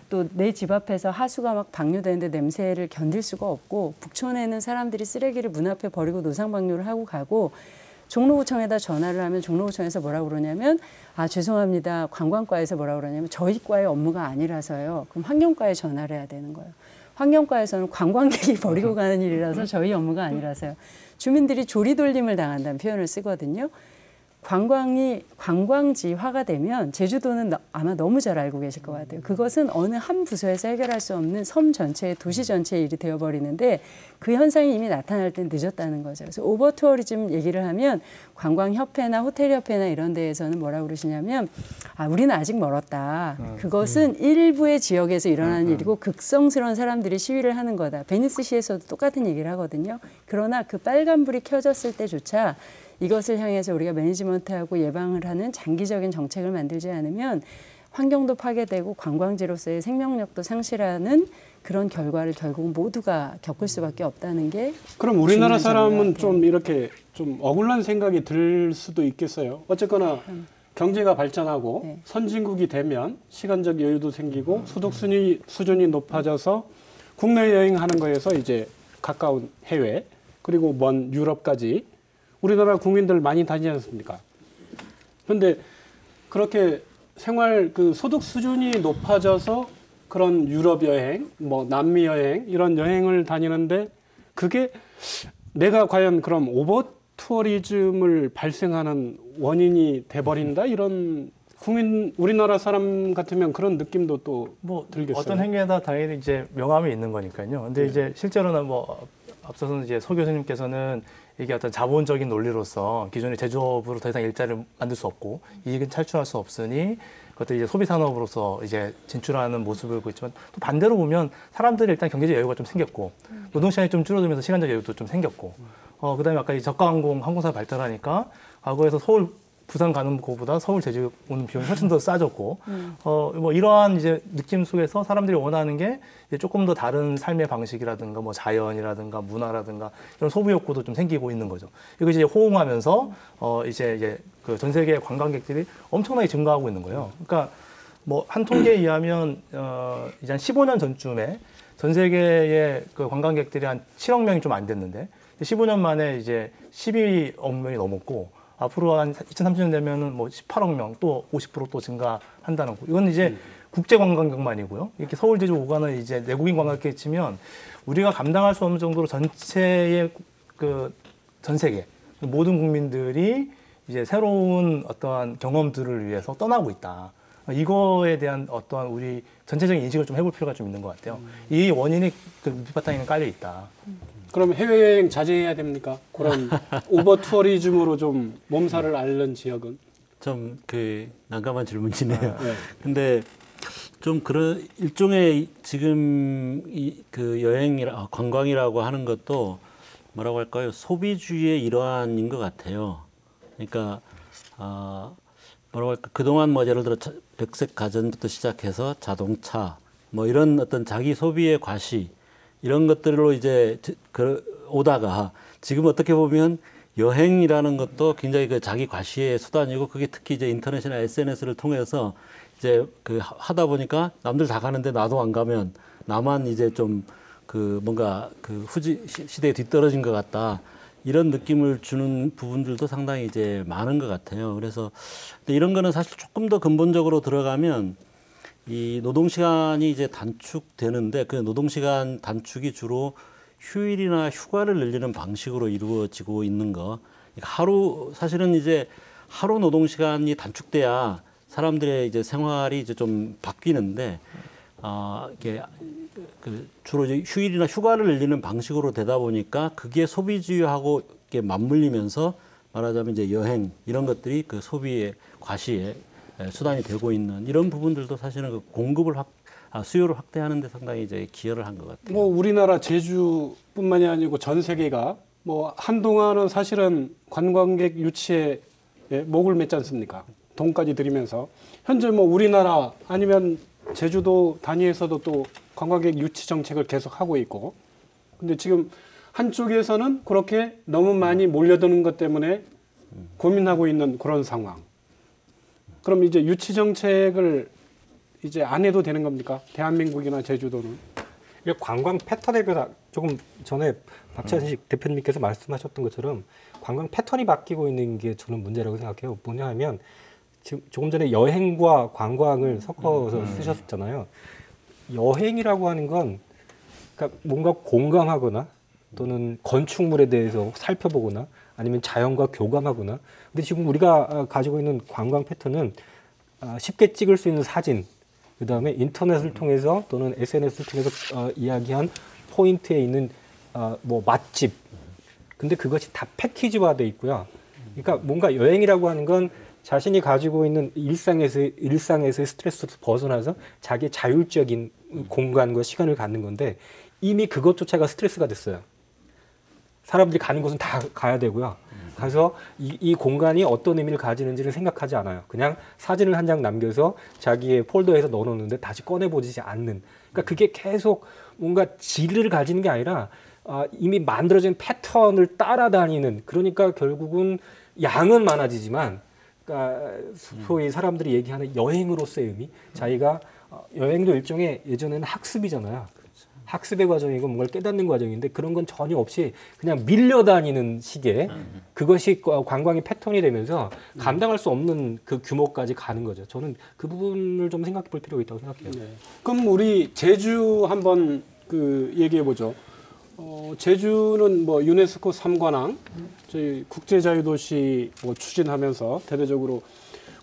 또 내 집 앞에서 하수가 막 방류되는데 냄새를 견딜 수가 없고 북촌에는 사람들이 쓰레기를 문 앞에 버리고 노상방류를 하고 가고 종로구청에다 전화를 하면 종로구청에서 뭐라고 그러냐면 죄송합니다. 관광과에서 뭐라고 그러냐면 저희 과의 업무가 아니라서요. 그럼 환경과에 전화를 해야 되는 거예요. 환경과에서는 관광객이 버리고 가는 일이라서 저희 업무가 아니라서요. 주민들이 조리돌림을 당한다는 표현을 쓰거든요. 관광지화가 되면 제주도는 아마 너무 잘 알고 계실 것 같아요. 그것은 어느 한 부서에서 해결할 수 없는 섬 전체의 도시 전체의 일이 되어버리는데 그 현상이 이미 나타날 땐 늦었다는 거죠. 그래서 오버 투어리즘 얘기를 하면 관광협회나 호텔협회나 이런 데에서는 뭐라고 그러시냐면 우리는 아직 멀었다. 그것은 일부의 지역에서 일어나는 일이고 극성스러운 사람들이 시위를 하는 거다. 베니스시에서도 똑같은 얘기를 하거든요. 그러나 그 빨간불이 켜졌을 때조차 이것을 향해서 우리가 매니지먼트하고 예방을 하는 장기적인 정책을 만들지 않으면 환경도 파괴되고 관광지로서의 생명력도 상실하는 그런 결과를 결국 모두가 겪을 수밖에 없다는 게 그럼 우리나라 사람은 좀 이렇게 좀 억울한 생각이 들 수도 있겠어요. 어쨌거나 경제가 발전하고 네. 선진국이 되면 시간적 여유도 생기고 소득 수준이 높아져서 국내 여행하는 거에서 이제 가까운 해외 그리고 먼 유럽까지 우리나라 국민들 많이 다니지 않습니까? 그런데 그렇게 생활 소득 수준이 높아져서 그런 유럽 여행, 뭐 남미 여행 이런 여행을 다니는데 그게 내가 과연 그럼 오버 투어리즘을 발생하는 원인이 돼버린다 이런 우리나라 사람 같으면 그런 느낌도 또 들겠어요. 어떤 행위에다 당연히 이제 명함이 있는 거니까요. 근데 이제 실제로는 앞서서는 이제 소 교수님께서는 이게 어떤 자본적인 논리로서 기존의 제조업으로 더 이상 일자리를 만들 수 없고 이익은 창출할 수 없으니 그것도 이제 소비 산업으로서 이제 진출하는 모습을 보고 있지만 또 반대로 보면 사람들이 일단 경제적 여유가 좀 생겼고 노동 시간이 좀 줄어들면서 시간적 여유도 좀 생겼고 그다음에 아까 이 저가 항공사 발달하니까 과거에서 서울 부산 가는 것보다 서울 제주 오는 비용이 훨씬 더 싸졌고 이러한 이제 느낌 속에서 사람들이 원하는 게 이제 조금 더 다른 삶의 방식이라든가 자연이라든가 문화라든가 이런 소비 욕구도 좀 생기고 있는 거죠. 이거 이제 호응하면서 이제 그 전 세계 관광객들이 엄청나게 증가하고 있는 거예요. 그러니까 한 통계에 의하면 이제 한 15년 전쯤에 전 세계의 그 관광객들이 한 7억 명이 좀 안 됐는데 15년 만에 이제 12억 명이 넘었고 앞으로 한 2030년 되면은 18억 명 또 50% 또 증가한다는 거. 이건 이제 국제 관광객만이고요. 이렇게 서울 제주 오가는 이제 내국인 관광객 치면 우리가 감당할 수 없는 정도로 전체의 전 세계 모든 국민들이 이제 새로운 어떠한 경험들을 위해서 떠나고 있다. 이거에 대한 어떠한 우리 전체적인 인식을 좀 해볼 필요가 좀 있는 것 같아요. 이 원인이 밑바탕에는 깔려 있다. 그럼 해외여행 자제해야 됩니까? 그런 오버 투어리즘으로 좀 몸살을 앓는 지역은? 좀 난감한 질문이네요. 네. 근데 좀 그런 일종의 지금 관광이라고 하는 것도 뭐라고 할까요? 소비주의의 일환인 것 같아요. 그러니까 뭐라고 할까? 그동안 예를 들어 백색 가전부터 시작해서 자동차 이런 어떤 자기 소비의 과시 이런 것들로 이제 오다가 지금 어떻게 보면 여행이라는 것도 굉장히 자기 과시의 수단이고 그게 특히 이제 인터넷이나 SNS를 통해서 이제 하다 보니까 남들 다 가는데 나도 안 가면 나만 이제 좀 뭔가 시대에 뒤떨어진 것 같다. 이런 느낌을 주는 부분들도 상당히 이제 많은 것 같아요. 그래서 근데 이런 거는 사실 조금 더 근본적으로 들어가면 이 노동 시간이 이제 단축되는데 그 노동 시간 단축이 주로 휴일이나 휴가를 늘리는 방식으로 이루어지고 있는 거. 하루 사실은 이제 하루 노동 시간이 단축돼야 사람들의 이제 생활이 이제 좀 바뀌는데 이게 그 주로 이제 휴일이나 휴가를 늘리는 방식으로 되다 보니까 그게 소비주의하고 이렇게 맞물리면서 말하자면 이제 여행 이런 것들이 그 소비의 과시의 수단이 되고 있는 이런 부분들도 사실은 그 공급을 수요를 확대하는 데 상당히 이제 기여를 한 것 같아요. 뭐 우리나라 제주뿐만이 아니고 전 세계가 뭐 한동안은 사실은 관광객 유치에 목을 맸지 않습니까? 돈까지 들이면서 현재 뭐 우리나라 아니면 제주도 단위에서도 또 관광객 유치 정책을 계속 하고 있고, 근데 지금 한쪽에서는 그렇게 너무 많이 몰려드는 것 때문에 고민하고 있는 그런 상황. 그럼 이제 유치 정책을 이제 안 해도 되는 겁니까? 대한민국이나 제주도는? 관광 패턴에 비해서 조금 전에 박찬식 대표님께서 말씀하셨던 것처럼 관광 패턴이 바뀌고 있는 게 저는 문제라고 생각해요. 뭐냐 하면 지금 조금 전에 여행과 관광을 섞어서 쓰셨잖아요. 여행이라고 하는 건 그러니까 뭔가 공감하거나 또는 건축물에 대해서 살펴보거나 아니면 자연과 교감하거나. 근데 지금 우리가 가지고 있는 관광 패턴은 쉽게 찍을 수 있는 사진, 그다음에 인터넷을 통해서 또는 SNS를 통해서 이야기한 포인트에 있는 뭐 맛집. 근데 그것이 다 패키지화돼 있고요. 그러니까 뭔가 여행이라고 하는 건 자신이 가지고 있는 일상에서의 스트레스에서 벗어나서 자기의 자율적인 공간과 시간을 갖는 건데 이미 그것조차가 스트레스가 됐어요. 사람들이 가는 곳은 다 가야 되고요. 가서 이 공간이 어떤 의미를 가지는지를 생각하지 않아요. 그냥 사진을 한 장 남겨서 자기의 폴더에서 넣어놓는데 다시 꺼내보지 않는. 그러니까 그게 계속 뭔가 질을 가지는 게 아니라 이미 만들어진 패턴을 따라다니는. 그러니까 결국은 양은 많아지지만 그러니까 소위 사람들이 얘기하는 여행으로서의 의미. 자기가 여행도 일종의 예전에는 학습이잖아요. 학습의 과정이고 뭔가를 깨닫는 과정인데 그런 건 전혀 없이 그냥 밀려다니는 식의 그것이 관광의 패턴이 되면서 감당할 수 없는 그 규모까지 가는 거죠. 저는 그 부분을 좀 생각해 볼 필요가 있다고 생각해요. 네. 그럼 우리 제주 한번 그 얘기해 보죠. 제주는 뭐 유네스코 3관왕, 저희 국제자유도시 뭐 추진하면서 대대적으로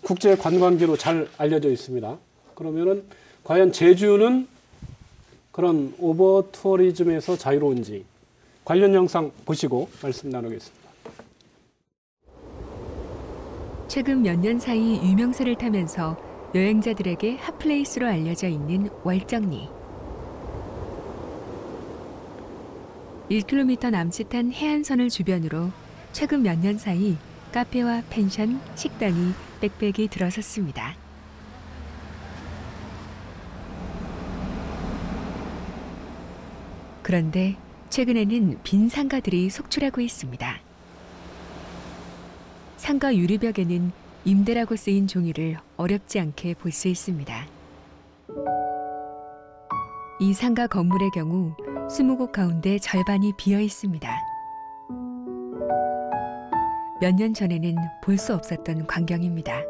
국제 관광지로 잘 알려져 있습니다. 그러면은 과연 제주는 그런 오버 투어리즘에서 자유로운지 관련 영상 보시고 말씀 나누겠습니다. 최근 몇 년 사이 유명세를 타면서 여행자들에게 핫플레이스로 알려져 있는 월정리. 1km 남짓한 해안선을 주변으로 최근 몇 년 사이 카페와 펜션, 식당이 빽빽이 들어섰습니다. 그런데 최근에는 빈 상가들이 속출하고 있습니다. 상가 유리벽에는 임대라고 쓰인 종이를 어렵지 않게 볼 수 있습니다. 이 상가 건물의 경우 20곳 가운데 절반이 비어 있습니다. 몇 년 전에는 볼 수 없었던 광경입니다.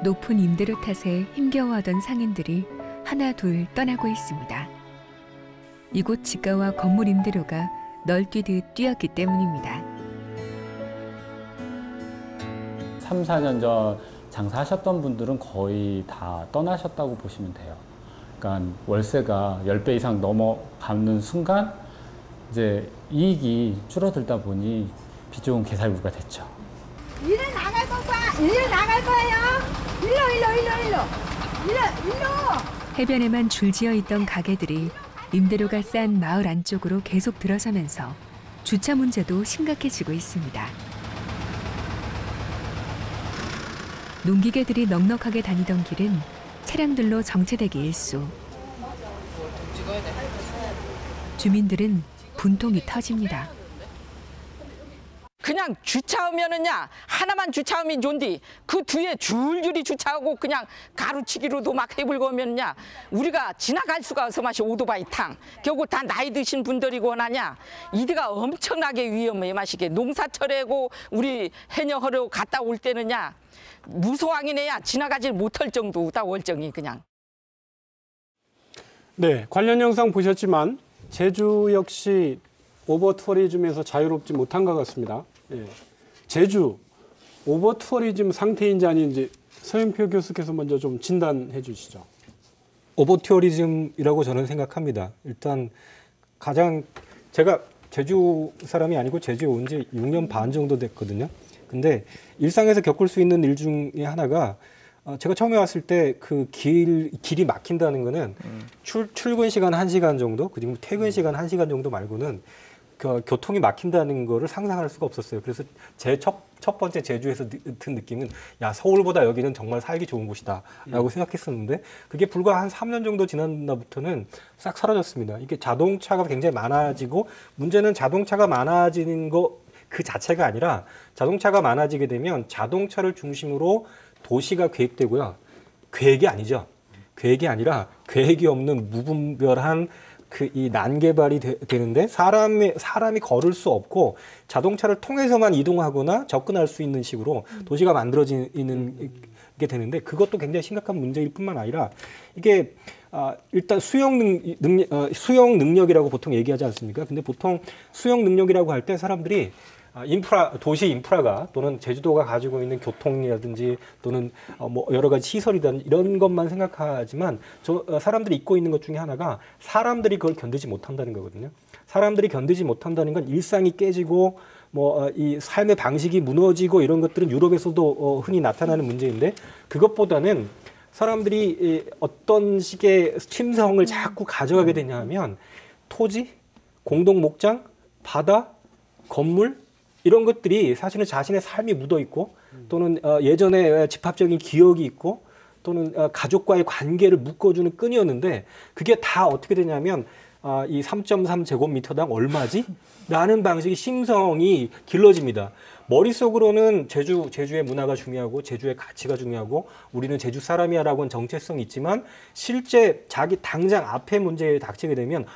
높은 임대료 탓에 힘겨워하던 상인들이 하나 둘 떠나고 있습니다. 이곳 지가와 건물 임대료가 널뛰듯 뛰었기 때문입니다. 3, 4년 전 장사하셨던 분들은 거의 다 떠나셨다고 보시면 돼요. 그러니까 월세가 10배 이상 넘어가는 순간 이제 이익이 줄어들다 보니 비좁은 개살구가 됐죠. 일을 나갈 거야. 일을 나갈 거예요. 일로. 해변에만 줄지어 있던 가게들이 임대료가 싼 마을 안쪽으로 계속 들어서면서 주차 문제도 심각해지고 있습니다. 농기계들이 넉넉하게 다니던 길은 차량들로 정체되기 일쑤. 주민들은 분통이 터집니다. 그냥 주차하면은야 하나만 주차하면 좋은데 그 뒤에 줄줄이 주차하고 그냥 가로치기로도 막 해불고면야 우리가 지나갈 수가 없어 마시 오토바이 탕. 결국 다 나이 드신 분들이고 원하냐 이들가 엄청나게 위험해 마시게 농사철에고 우리 해녀하러 갔다 올 때는야 무소왕이네야 지나가질 못할 정도다 월정이 그냥. 네, 관련 영상 보셨지만 제주 역시 오버 투어리즘에서 자유롭지 못한 것 같습니다. 예. 제주 오버 투어리즘 상태인지 아닌지 서영표 교수께서 먼저 좀 진단해 주시죠. 오버 투어리즘이라고 저는 생각합니다. 일단 가장 제가 제주 사람이 아니고 제주에 온 지 6년 반 정도 됐거든요. 근데 일상에서 겪을 수 있는 일 중에 하나가 제가 처음에 왔을 때 그 길이 막힌다는 거는 출근 시간 1시간 정도, 그리고 퇴근 시간 1시간 정도 말고는 그 교통이 막힌다는 거를 상상할 수가 없었어요. 그래서 제 첫 번째 제주에서 든 느낌은 야, 서울보다 여기는 정말 살기 좋은 곳이다라고 생각했었는데 그게 불과 한 3년 정도 지난 날부터는 싹 사라졌습니다. 이게 자동차가 굉장히 많아지고 문제는 자동차가 많아지는 거 그 자체가 아니라 자동차가 많아지게 되면 자동차를 중심으로 도시가 계획되고요. 계획이 아니죠. 계획이 아니라 계획이 없는 무분별한 이 난개발이 되는데 사람이 걸을 수 없고 자동차를 통해서만 이동하거나 접근할 수 있는 식으로 도시가 만들어지는 게 되는데 그것도 굉장히 심각한 문제일 뿐만 아니라 이게 일단 수용 능력이라고 보통 얘기하지 않습니까? 근데 보통 수용 능력이라고 할 때 사람들이 도시 인프라가 또는 제주도가 가지고 있는 교통이라든지 또는 뭐 여러 가지 시설이든 이런 것만 생각하지만 사람들이 잊고 있는 것 중에 하나가 사람들이 그걸 견디지 못한다는 거거든요. 사람들이 견디지 못한다는 건 일상이 깨지고 이 삶의 방식이 무너지고 이런 것들은 유럽에서도 흔히 나타나는 문제인데 그것보다는 사람들이 어떤 식의 침성을 자꾸 가져가게 되냐 하면 토지, 공동 목장, 바다, 건물 이런 것들이 사실은 자신의 삶이 묻어 있고 또는 예전에 집합적인 기억이 있고 또는 가족과의 관계를 묶어주는 끈이었는데 그게 다 어떻게 되냐면 이 3.3 제곱미터당 얼마지? 라는 방식의 심성이 길러집니다. 머릿속으로는 제주의 문화가 중요하고 제주의 가치가 중요하고 우리는 제주 사람이야라고는 정체성이 있지만 실제 자기 당장 앞에 문제에 닥치게 되면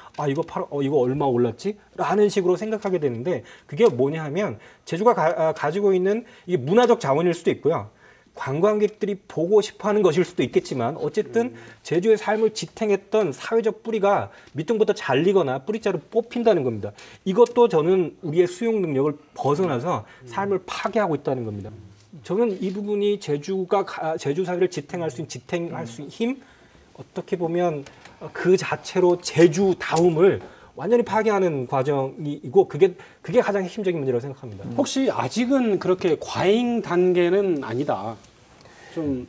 이거 얼마 올랐지? 라는 식으로 생각하게 되는데 그게 뭐냐 하면 제주가 가지고 있는 이게 문화적 자원일 수도 있고요. 관광객들이 보고 싶어하는 것일 수도 있겠지만 어쨌든 제주의 삶을 지탱했던 사회적 뿌리가 밑둥부터 잘리거나 뿌리자루 뽑힌다는 겁니다. 이것도 저는 우리의 수용 능력을 벗어나서 삶을 파괴하고 있다는 겁니다. 저는 이 부분이 제주 사회를 지탱할 수 있는 힘 어떻게 보면 그 자체로 제주다움을 완전히 파괴하는 과정이고 그게 가장 핵심적인 문제라고 생각합니다. 혹시 아직은 그렇게 과잉 단계는 아니다. 좀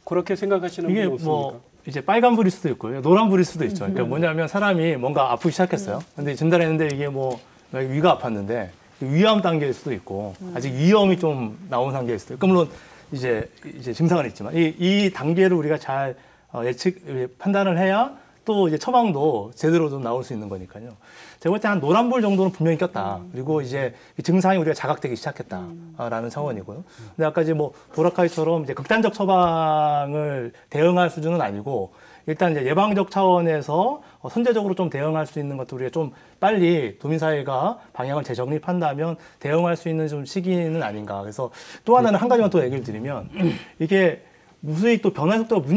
그렇게 생각하시는 분이 없습니까? 이제 빨간불일 수도 있고요. 노란불일 수도 있죠. 그러니까 뭐냐면 사람이 뭔가 아프기 시작했어요. 근데 진단했는데 이게 위가 아팠는데 위암 단계일 수도 있고 아직 위험이 좀 나온 단계일 수도 있고 물론 이제 증상은 있지만 이 단계를 우리가 잘 판단을 해야 또 이제 처방도 제대로 좀 나올 수 있는 거니까요. 제가 볼 때 한 노란불 정도는 분명히 꼈다. 그리고 이제 증상이 우리가 자각되기 시작했다라는 차원이고요. 근데 아까 이제 보라카이처럼 이제 극단적 처방을 대응할 수준은 아니고 일단 이제 예방적 차원에서 선제적으로 좀 대응할 수 있는 것도 우리가 좀 빨리 도민사회가 방향을 재정립한다면 대응할 수 있는 좀 시기는 아닌가. 그래서 또 하나는 한 가지만 또 얘기를 드리면 이게 무수히 또 변화의 속도가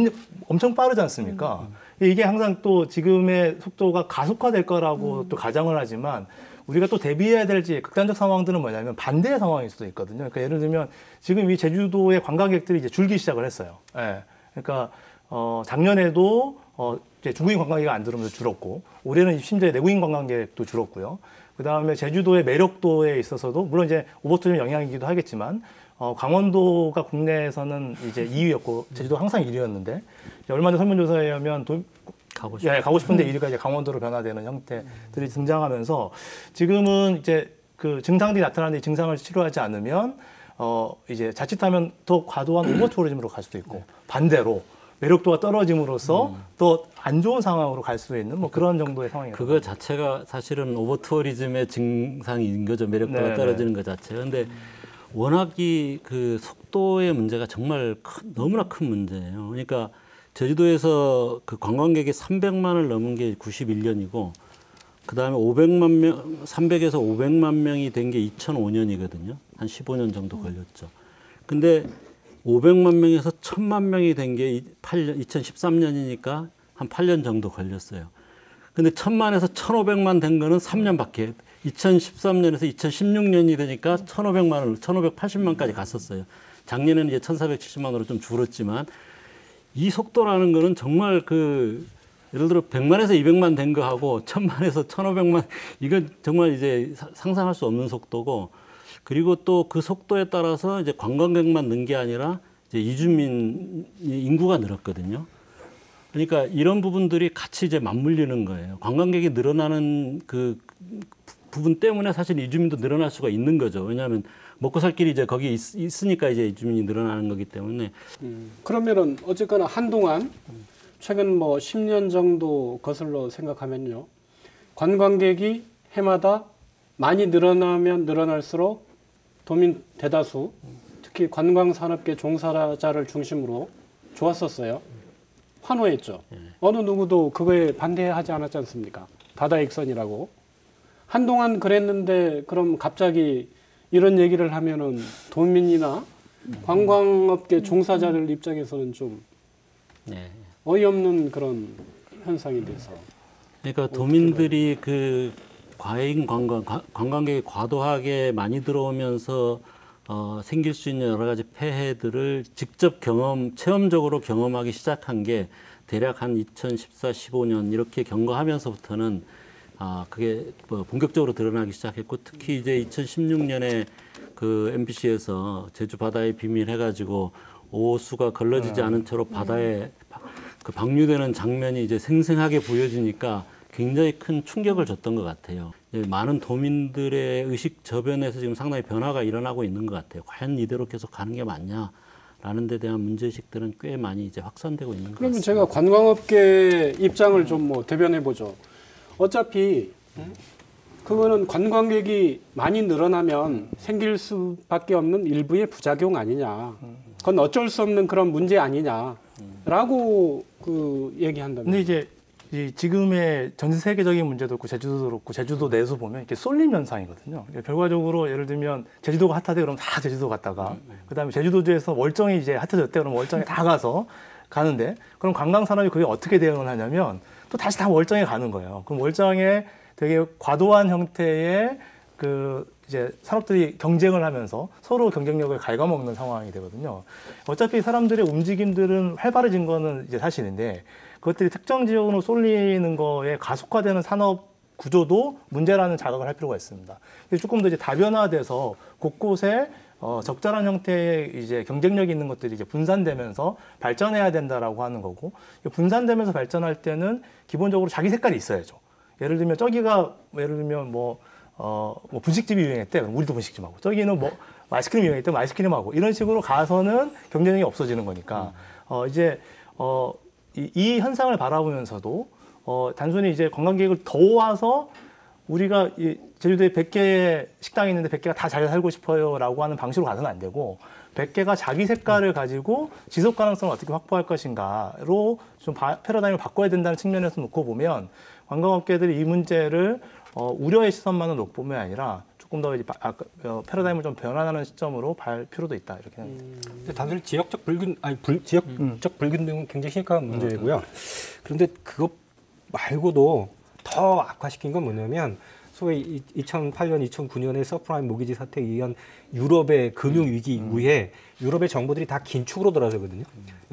엄청 빠르지 않습니까? 이게 항상 또 지금의 속도가 가속화될 거라고 또 가정을 하지만 우리가 또 대비해야 될 극단적 상황들은 뭐냐면 반대의 상황일 수도 있거든요. 그러니까 예를 들면 지금 이 제주도의 관광객들이 이제 줄기 시작을 했어요. 예. 그러니까 작년에도 이제 중국인 관광객이 안 들어오면서 줄었고 올해는 심지어 내국인 관광객도 줄었고요. 그 다음에 제주도의 매력도에 있어서도 물론 이제 오버투어리즘 영향이기도 하겠지만 강원도가 국내에서는 이제 2위였고 제주도 항상 1위였는데 얼마 전 설문조사에 의하면 가고 싶은데 1위가 이제 강원도로 변화되는 형태들이 등장하면서 지금은 이제 그 증상들이 나타나는데 증상을 치료하지 않으면 이제 자칫하면 더 과도한 오버투어리즘으로 갈 수도 있고 반대로 매력도가 떨어짐으로써 또 안 좋은 상황으로 갈 수 있는 뭐 그런 정도의 상황이에요. 그거 자체가 사실은 오버 투어리즘의 증상인 거죠. 매력도가 네, 떨어지는 것 자체가. 근데 워낙 그 속도의 문제가 정말 너무나 큰 문제예요. 그러니까 제주도에서 그 관광객이 300만을 넘은 게 91년이고 그다음에 300에서 500만 명이 된 게 2005년이거든요. 한 15년 정도 걸렸죠. 근데 500만 명에서 1000만 명이 된 게 2013년이니까 한 8년 정도 걸렸어요. 근데 1000만에서 1500만 된 거는 3년밖에 2013년에서 2016년이 되니까 1580만까지 갔었어요. 작년에는 이제 1470만으로 좀 줄었지만 이 속도라는 거는 정말 예를 들어 100만에서 200만 된 거하고 1000만에서 1500만 이건 정말 이제 상상할 수 없는 속도고 그리고 또 그 속도에 따라서 이제 관광객만 는 게 아니라 이제 이주민 인구가 늘었거든요. 그러니까 이런 부분들이 같이 이제 맞물리는 거예요. 관광객이 늘어나는 그 부분 때문에 사실 이주민도 늘어날 수가 있는 거죠. 왜냐하면 먹고 살 길이 이제 거기 있으니까 이제 이주민이 늘어나는 거기 때문에. 그러면은 어쨌거나 한동안 최근 뭐 10년 정도 거슬러 생각하면요. 관광객이 해마다 많이 늘어나면 늘어날수록 도민 대다수, 특히 관광산업계 종사자를 중심으로 좋았었어요. 환호했죠. 어느 누구도 그거에 반대하지 않았지 않습니까? 다다익선이라고. 한동안 그랬는데 그럼 갑자기 이런 얘기를 하면은 도민이나 관광업계 종사자들 입장에서는 좀 어이없는 그런 현상이 돼서. 그러니까 도민들이 그 과잉 관광객이 과도하게 많이 들어오면서 생길 수 있는 여러 가지 폐해들을 직접 체험적으로 경험하기 시작한 게 대략 한 2014, 15년 이렇게 경과하면서부터는 그게 뭐 본격적으로 드러나기 시작했고 특히 이제 2016년에 그 MBC에서 제주 바다의 비밀 해가지고 오호수가 걸러지지 않은 채로 바다에 그 방류되는 장면이 이제 생생하게 보여지니까 굉장히 큰 충격을 줬던 것 같아요. 많은 도민들의 의식 저변에서 지금 상당히 변화가 일어나고 있는 것 같아요. 과연 이대로 계속 가는 게 맞냐라는 데 대한 문제의식들은 꽤 많이 이제 확산되고 있는 것 같습니다. 그러면 제가 관광업계 입장을 좀 뭐 대변해 보죠. 어차피 그거는 관광객이 많이 늘어나면 생길 수밖에 없는 일부의 부작용 아니냐. 그건 어쩔 수 없는 그런 문제 아니냐라고 얘기한다면. 근데 이제 지금의 전 세계적인 문제도 그렇고 제주도도 그렇고 제주도 내에서 보면 이렇게 쏠림 현상이거든요. 결과적으로 예를 들면 제주도가 핫하대 그러면 다 제주도 갔다가 그다음에 제주도주에서 월정이 이제 핫해졌대 그러면 월정에 다 가는데 그럼 관광 산업이 그게 어떻게 대응을 하냐면 또 다시 다 월정에 가는 거예요. 그럼 월정에 되게 과도한 형태의 이제 산업들이 경쟁을 하면서 서로 경쟁력을 갉아먹는 상황이 되거든요. 어차피 사람들의 움직임들은 활발해진 거는 이제 사실인데 그것들이 특정 지역으로 쏠리는 거에 가속화되는 산업 구조도 문제라는 자각을 할 필요가 있습니다. 조금 더 이제 다변화돼서 곳곳에 적절한 형태의 이제 경쟁력이 있는 것들이 이제 분산되면서 발전해야 된다라고 하는 거고 분산되면서 발전할 때는 기본적으로 자기 색깔이 있어야죠. 예를 들면 예를 들면 뭐 분식집이 유행했대. 그럼 우리도 분식집하고. 저기는 뭐 아이스크림이 유행했대. 아이스크림하고. 이런 식으로 가서는 경쟁력이 없어지는 거니까 이 현상을 바라보면서도 단순히 이제 관광객을 더 와서 우리가 제주도에 100개의 식당이 있는데 100개가 다 잘 살고 싶어요라고 하는 방식으로 가서는 안 되고 100개가 자기 색깔을 가지고 지속 가능성을 어떻게 확보할 것인가로 좀 패러다임을 바꿔야 된다는 측면에서 놓고 보면 관광업계들이 이 문제를 우려의 시선만을 놓고 보면 아니라 조금 더 이제 패러다임을 좀 변화하는 시점으로 볼 필요도 있다 이렇게 생각합니다. 다들 지역적 불균등은 굉장히 심각한 문제고요. 그런데 그것 말고도 더 악화시킨 건 뭐냐면 소위 2008년, 2009년에 서프라임 모기지 사태에 의한 유럽의 금융 위기 이후에 유럽의 정부들이 다 긴축으로 돌아서거든요.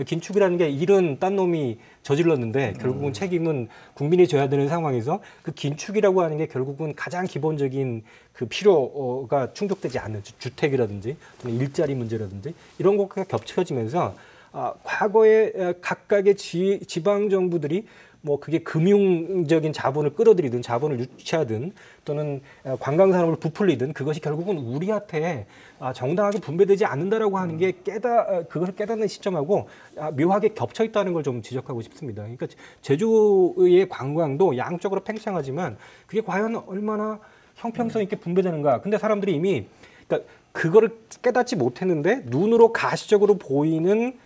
긴축이라는 게 일은 딴 놈이 저질렀는데 결국은 책임은 국민이 져야 되는 상황에서 그 긴축이라고 하는 게 결국은 가장 기본적인 그 필요가 충족되지 않는 주택이라든지 또는 일자리 문제라든지 이런 것과 겹쳐지면서 과거에 각각의 지방 정부들이 뭐 그게 금융적인 자본을 끌어들이든 자본을 유치하든 또는 관광 산업을 부풀리든 그것이 결국은 우리한테 정당하게 분배되지 않는다라고 하는 게 그것을 깨닫는 시점하고 묘하게 겹쳐 있다는 걸 좀 지적하고 싶습니다. 그러니까 제주의 관광도 양적으로 팽창하지만 그게 과연 얼마나 형평성 있게 분배되는가. 근데 사람들이 이미 그러니까 그거를 깨닫지 못했는데 눈으로 가시적으로 보이는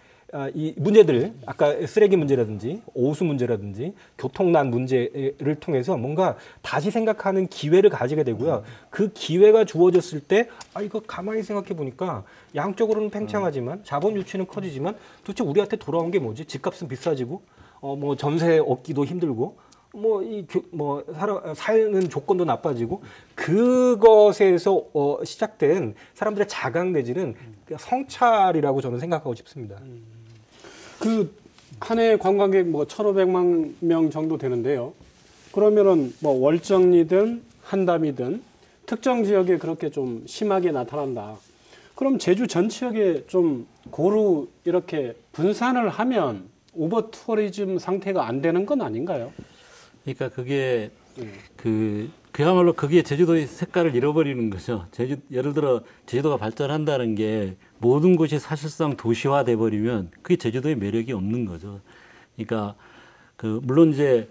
이 문제들, 아까 쓰레기 문제라든지 오수 문제라든지 교통난 문제를 통해서 뭔가 다시 생각하는 기회를 가지게 되고요. 그 기회가 주어졌을 때 이거 가만히 생각해 보니까 양적으로는 팽창하지만 자본 유치는 커지지만 도대체 우리한테 돌아온 게 뭐지? 집값은 비싸지고 뭐 전세 얻기도 힘들고 사는 조건도 나빠지고 그것에서 시작된 사람들의 자각 내지는 성찰이라고 저는 생각하고 싶습니다. 그 한 해 관광객 1,500만 명 정도 되는데요. 그러면은 월정리든 한담이든 특정 지역에 그렇게 좀 심하게 나타난다. 그럼 제주 전 지역에 좀 고루 이렇게 분산을 하면 오버 투어리즘 상태가 안 되는 건 아닌가요? 그러니까 그게 그야말로 그게 제주도의 색깔을 잃어버리는 거죠. 예를 들어 제주도가 발전한다는 게 모든 곳이 사실상 도시화돼 버리면 그게 제주도의 매력이 없는 거죠. 그러니까 물론 이제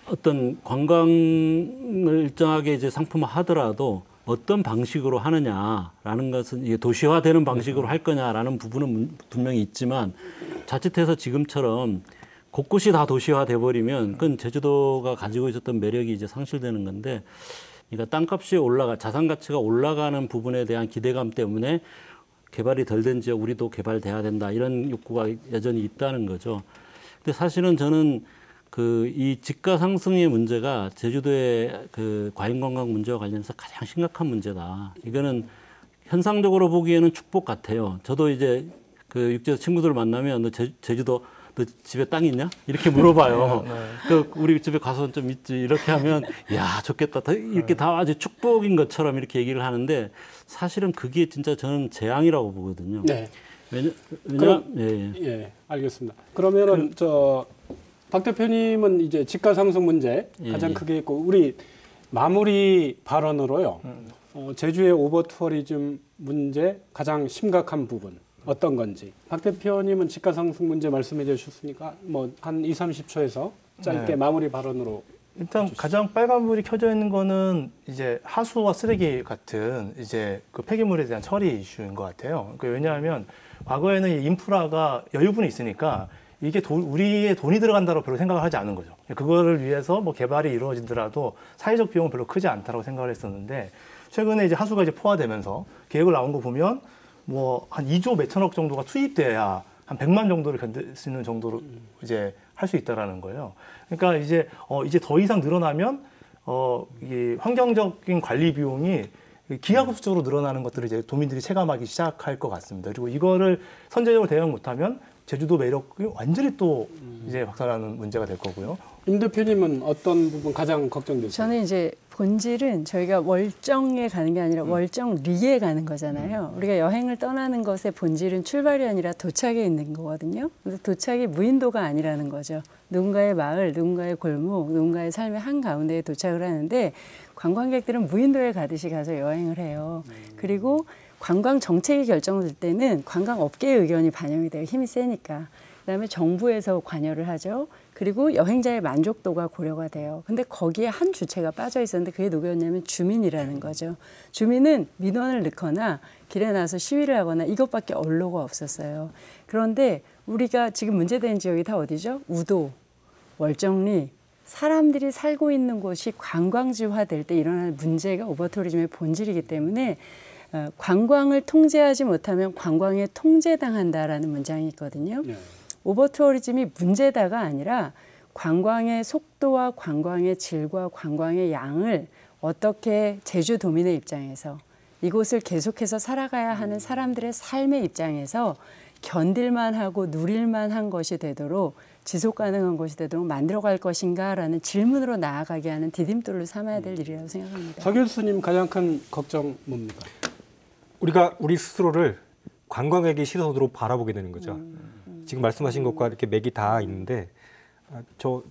어떤 관광을 일정하게 이제 상품화하더라도 어떤 방식으로 하느냐라는 것은 이게 도시화되는 방식으로 할 거냐라는 부분은 분명히 있지만 자칫해서 지금처럼 곳곳이 다 도시화돼 버리면 그건 제주도가 가지고 있었던 매력이 이제 상실되는 건데, 그러니까 땅값이 자산 가치가 올라가는 부분에 대한 기대감 때문에 개발이 덜 된 지역 우리도 개발돼야 된다 이런 욕구가 여전히 있다는 거죠. 근데 사실은 저는 이 집가 상승의 문제가 제주도의 과잉 관광 문제와 관련해서 가장 심각한 문제다. 이거는 현상적으로 보기에는 축복 같아요. 저도 이제 육지에서 친구들 만나면 너 제주도 너 집에 땅 있냐? 이렇게 물어봐요. 우리 집에 가서 좀 있지. 이렇게 하면 야 좋겠다. 이렇게 다 아주 축복인 것처럼 이렇게 얘기를 하는데 사실은 그게 진짜 저는 재앙이라고 보거든요. 네. 예, 알겠습니다. 그러면은 박 대표님은 이제 집가 상승 문제 가장 크게 있고 우리 마무리 발언으로요. 제주의 오버 투어리즘 문제 가장 심각한 부분. 어떤 건지. 박 대표님은 집가 상승 문제 말씀해 주셨으니까 한 2, 30초에서 짧게 마무리 발언으로 일단 해주시죠. 가장 빨간불이 켜져 있는 거는 이제 하수와 쓰레기 같은 이제 폐기물에 대한 처리 이슈인 것 같아요. 왜냐하면 과거에는 이 인프라가 여유분이 있으니까 이게 우리의 돈이 들어간다고 별로 생각을 하지 않은 거죠. 그거를 위해서 개발이 이루어지더라도 사회적 비용은 별로 크지 않다고 생각을 했었는데 최근에 이제 하수가 이제 포화되면서 계획을 나온 거 보면 한 2조 몇천억 정도가 투입돼야 한 100만 정도를 견딜 수 있는 정도로 이제 할 수 있다라는 거예요. 그러니까 이제 더 이상 늘어나면 이 환경적인 관리 비용이 기하급수적으로 늘어나는 것들을 이제 도민들이 체감하기 시작할 것 같습니다. 그리고 이거를 선제적으로 대응 못하면 제주도 매력이 완전히 또 이제 박살나는 문제가 될 거고요. 임 대표님은 어떤 부분 가장 걱정되세요? 저는 이제 본질은 저희가 월정에 가는 게 아니라 월정리에 가는 거잖아요. 우리가 여행을 떠나는 것의 본질은 출발이 아니라 도착에 있는 거거든요. 근데 도착이 무인도가 아니라는 거죠. 누군가의 마을, 누군가의 골목, 누군가의 삶의 한가운데에 도착을 하는데 관광객들은 무인도에 가듯이 가서 여행을 해요. 그리고 관광 정책이 결정될 때는 관광업계의 의견이 반영이 돼요. 힘이 세니까. 그다음에 정부에서 관여를 하죠. 그리고 여행자의 만족도가 고려가 돼요. 근데 거기에 한 주체가 빠져 있었는데 그게 누구였냐면 주민이라는 거죠. 주민은 민원을 넣거나 길에 나서 시위를 하거나 이것밖에 언로가 없었어요. 그런데 우리가 지금 문제되는 지역이 다 어디죠? 우도, 월정리, 사람들이 살고 있는 곳이 관광지화될 때 일어나는 문제가 오버투어리즘의 본질이기 때문에 관광을 통제하지 못하면 관광에 통제당한다라는 문장이 있거든요. 오버투어리즘이 문제다가 아니라 관광의 속도와 관광의 질과 관광의 양을 어떻게 제주도민의 입장에서 이곳을 계속해서 살아가야 하는 사람들의 삶의 입장에서 견딜만 하고 누릴만 한 것이 되도록 지속 가능한 것이 되도록 만들어갈 것인가라는 질문으로 나아가게 하는 디딤돌로 삼아야 될 일이라고 생각합니다. 서 교수님 가장 큰 걱정 뭡니까? 우리 스스로를 관광객의 시선으로 바라보게 되는 거죠. 지금 말씀하신 것과 이렇게 맥이 다 있는데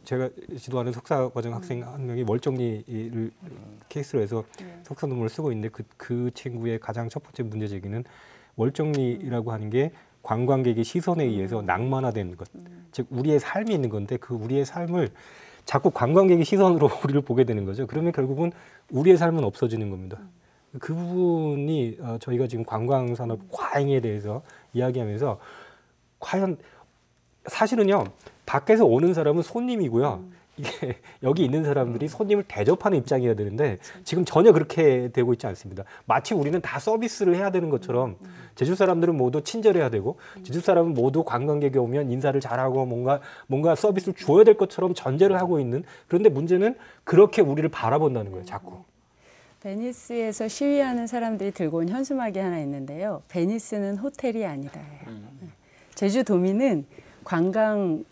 제가 지도하는 석사 과정 학생 한 명이 월정리를 케이스로 해서 석사 논문을 쓰고 있는데 그 친구의 가장 첫 번째 문제 제기는 월정리라고 하는 게 관광객의 시선에 의해서 낭만화된 것, 즉 우리의 삶이 있는 건데 그 우리의 삶을 자꾸 관광객의 시선으로 우리를 보게 되는 거죠. 그러면 결국은 우리의 삶은 없어지는 겁니다. 그 부분이 저희가 지금 관광산업 과잉에 대해서 이야기하면서 과연 사실은요, 밖에서 오는 사람은 손님이고요. 이게 여기 있는 사람들이 손님을 대접하는 입장이어야 되는데 지금 전혀 그렇게 되고 있지 않습니다. 마치 우리는 다 서비스를 해야 되는 것처럼 제주 사람들은 모두 친절해야 되고 제주 사람은 모두 관광객이 오면 인사를 잘하고 뭔가 서비스를 줘야 될 것처럼 전제를 하고 있는, 그런데 문제는 그렇게 우리를 바라본다는 거예요, 자꾸. 베니스에서 시위하는 사람들이 들고 온 현수막이 하나 있는데요. 베니스는 호텔이 아니다. 제주도민은 관광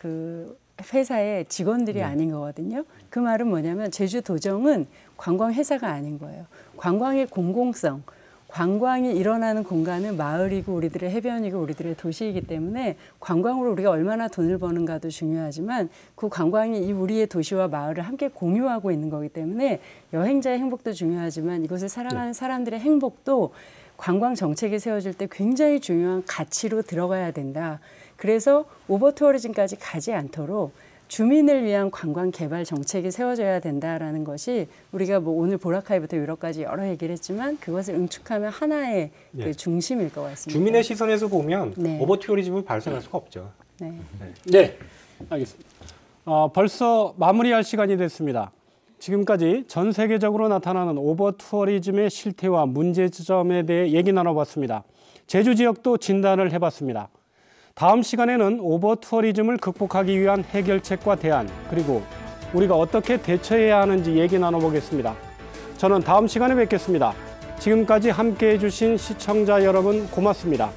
회사의 직원들이 아닌 거거든요. 그 말은 뭐냐면 제주도정은 관광회사가 아닌 거예요. 관광의 공공성, 관광이 일어나는 공간은 마을이고 우리들의 해변이고 우리들의 도시이기 때문에 관광으로 우리가 얼마나 돈을 버는가도 중요하지만 그 관광이 이 우리의 도시와 마을을 함께 공유하고 있는 거기 때문에 여행자의 행복도 중요하지만 이곳을 살아가는 사람들의 행복도 관광 정책이 세워질 때 굉장히 중요한 가치로 들어가야 된다. 그래서 오버투어리즘까지 가지 않도록 주민을 위한 관광 개발 정책이 세워져야 된다라는 것이 우리가 뭐 오늘 보라카이부터 유럽까지 여러 얘기를 했지만 그것을 응축하면 하나의 그 중심일 것 같습니다. 주민의 시선에서 보면 오버투어리즘을 발생할 수가 없죠. 네, 알겠습니다. 벌써 마무리할 시간이 됐습니다. 지금까지 전 세계적으로 나타나는 오버투어리즘의 실태와 문제점에 대해 얘기 나눠봤습니다. 제주 지역도 진단을 해봤습니다. 다음 시간에는 오버투어리즘을 극복하기 위한 해결책과 대안, 그리고 우리가 어떻게 대처해야 하는지 얘기 나눠보겠습니다. 저는 다음 시간에 뵙겠습니다. 지금까지 함께해 주신 시청자 여러분 고맙습니다.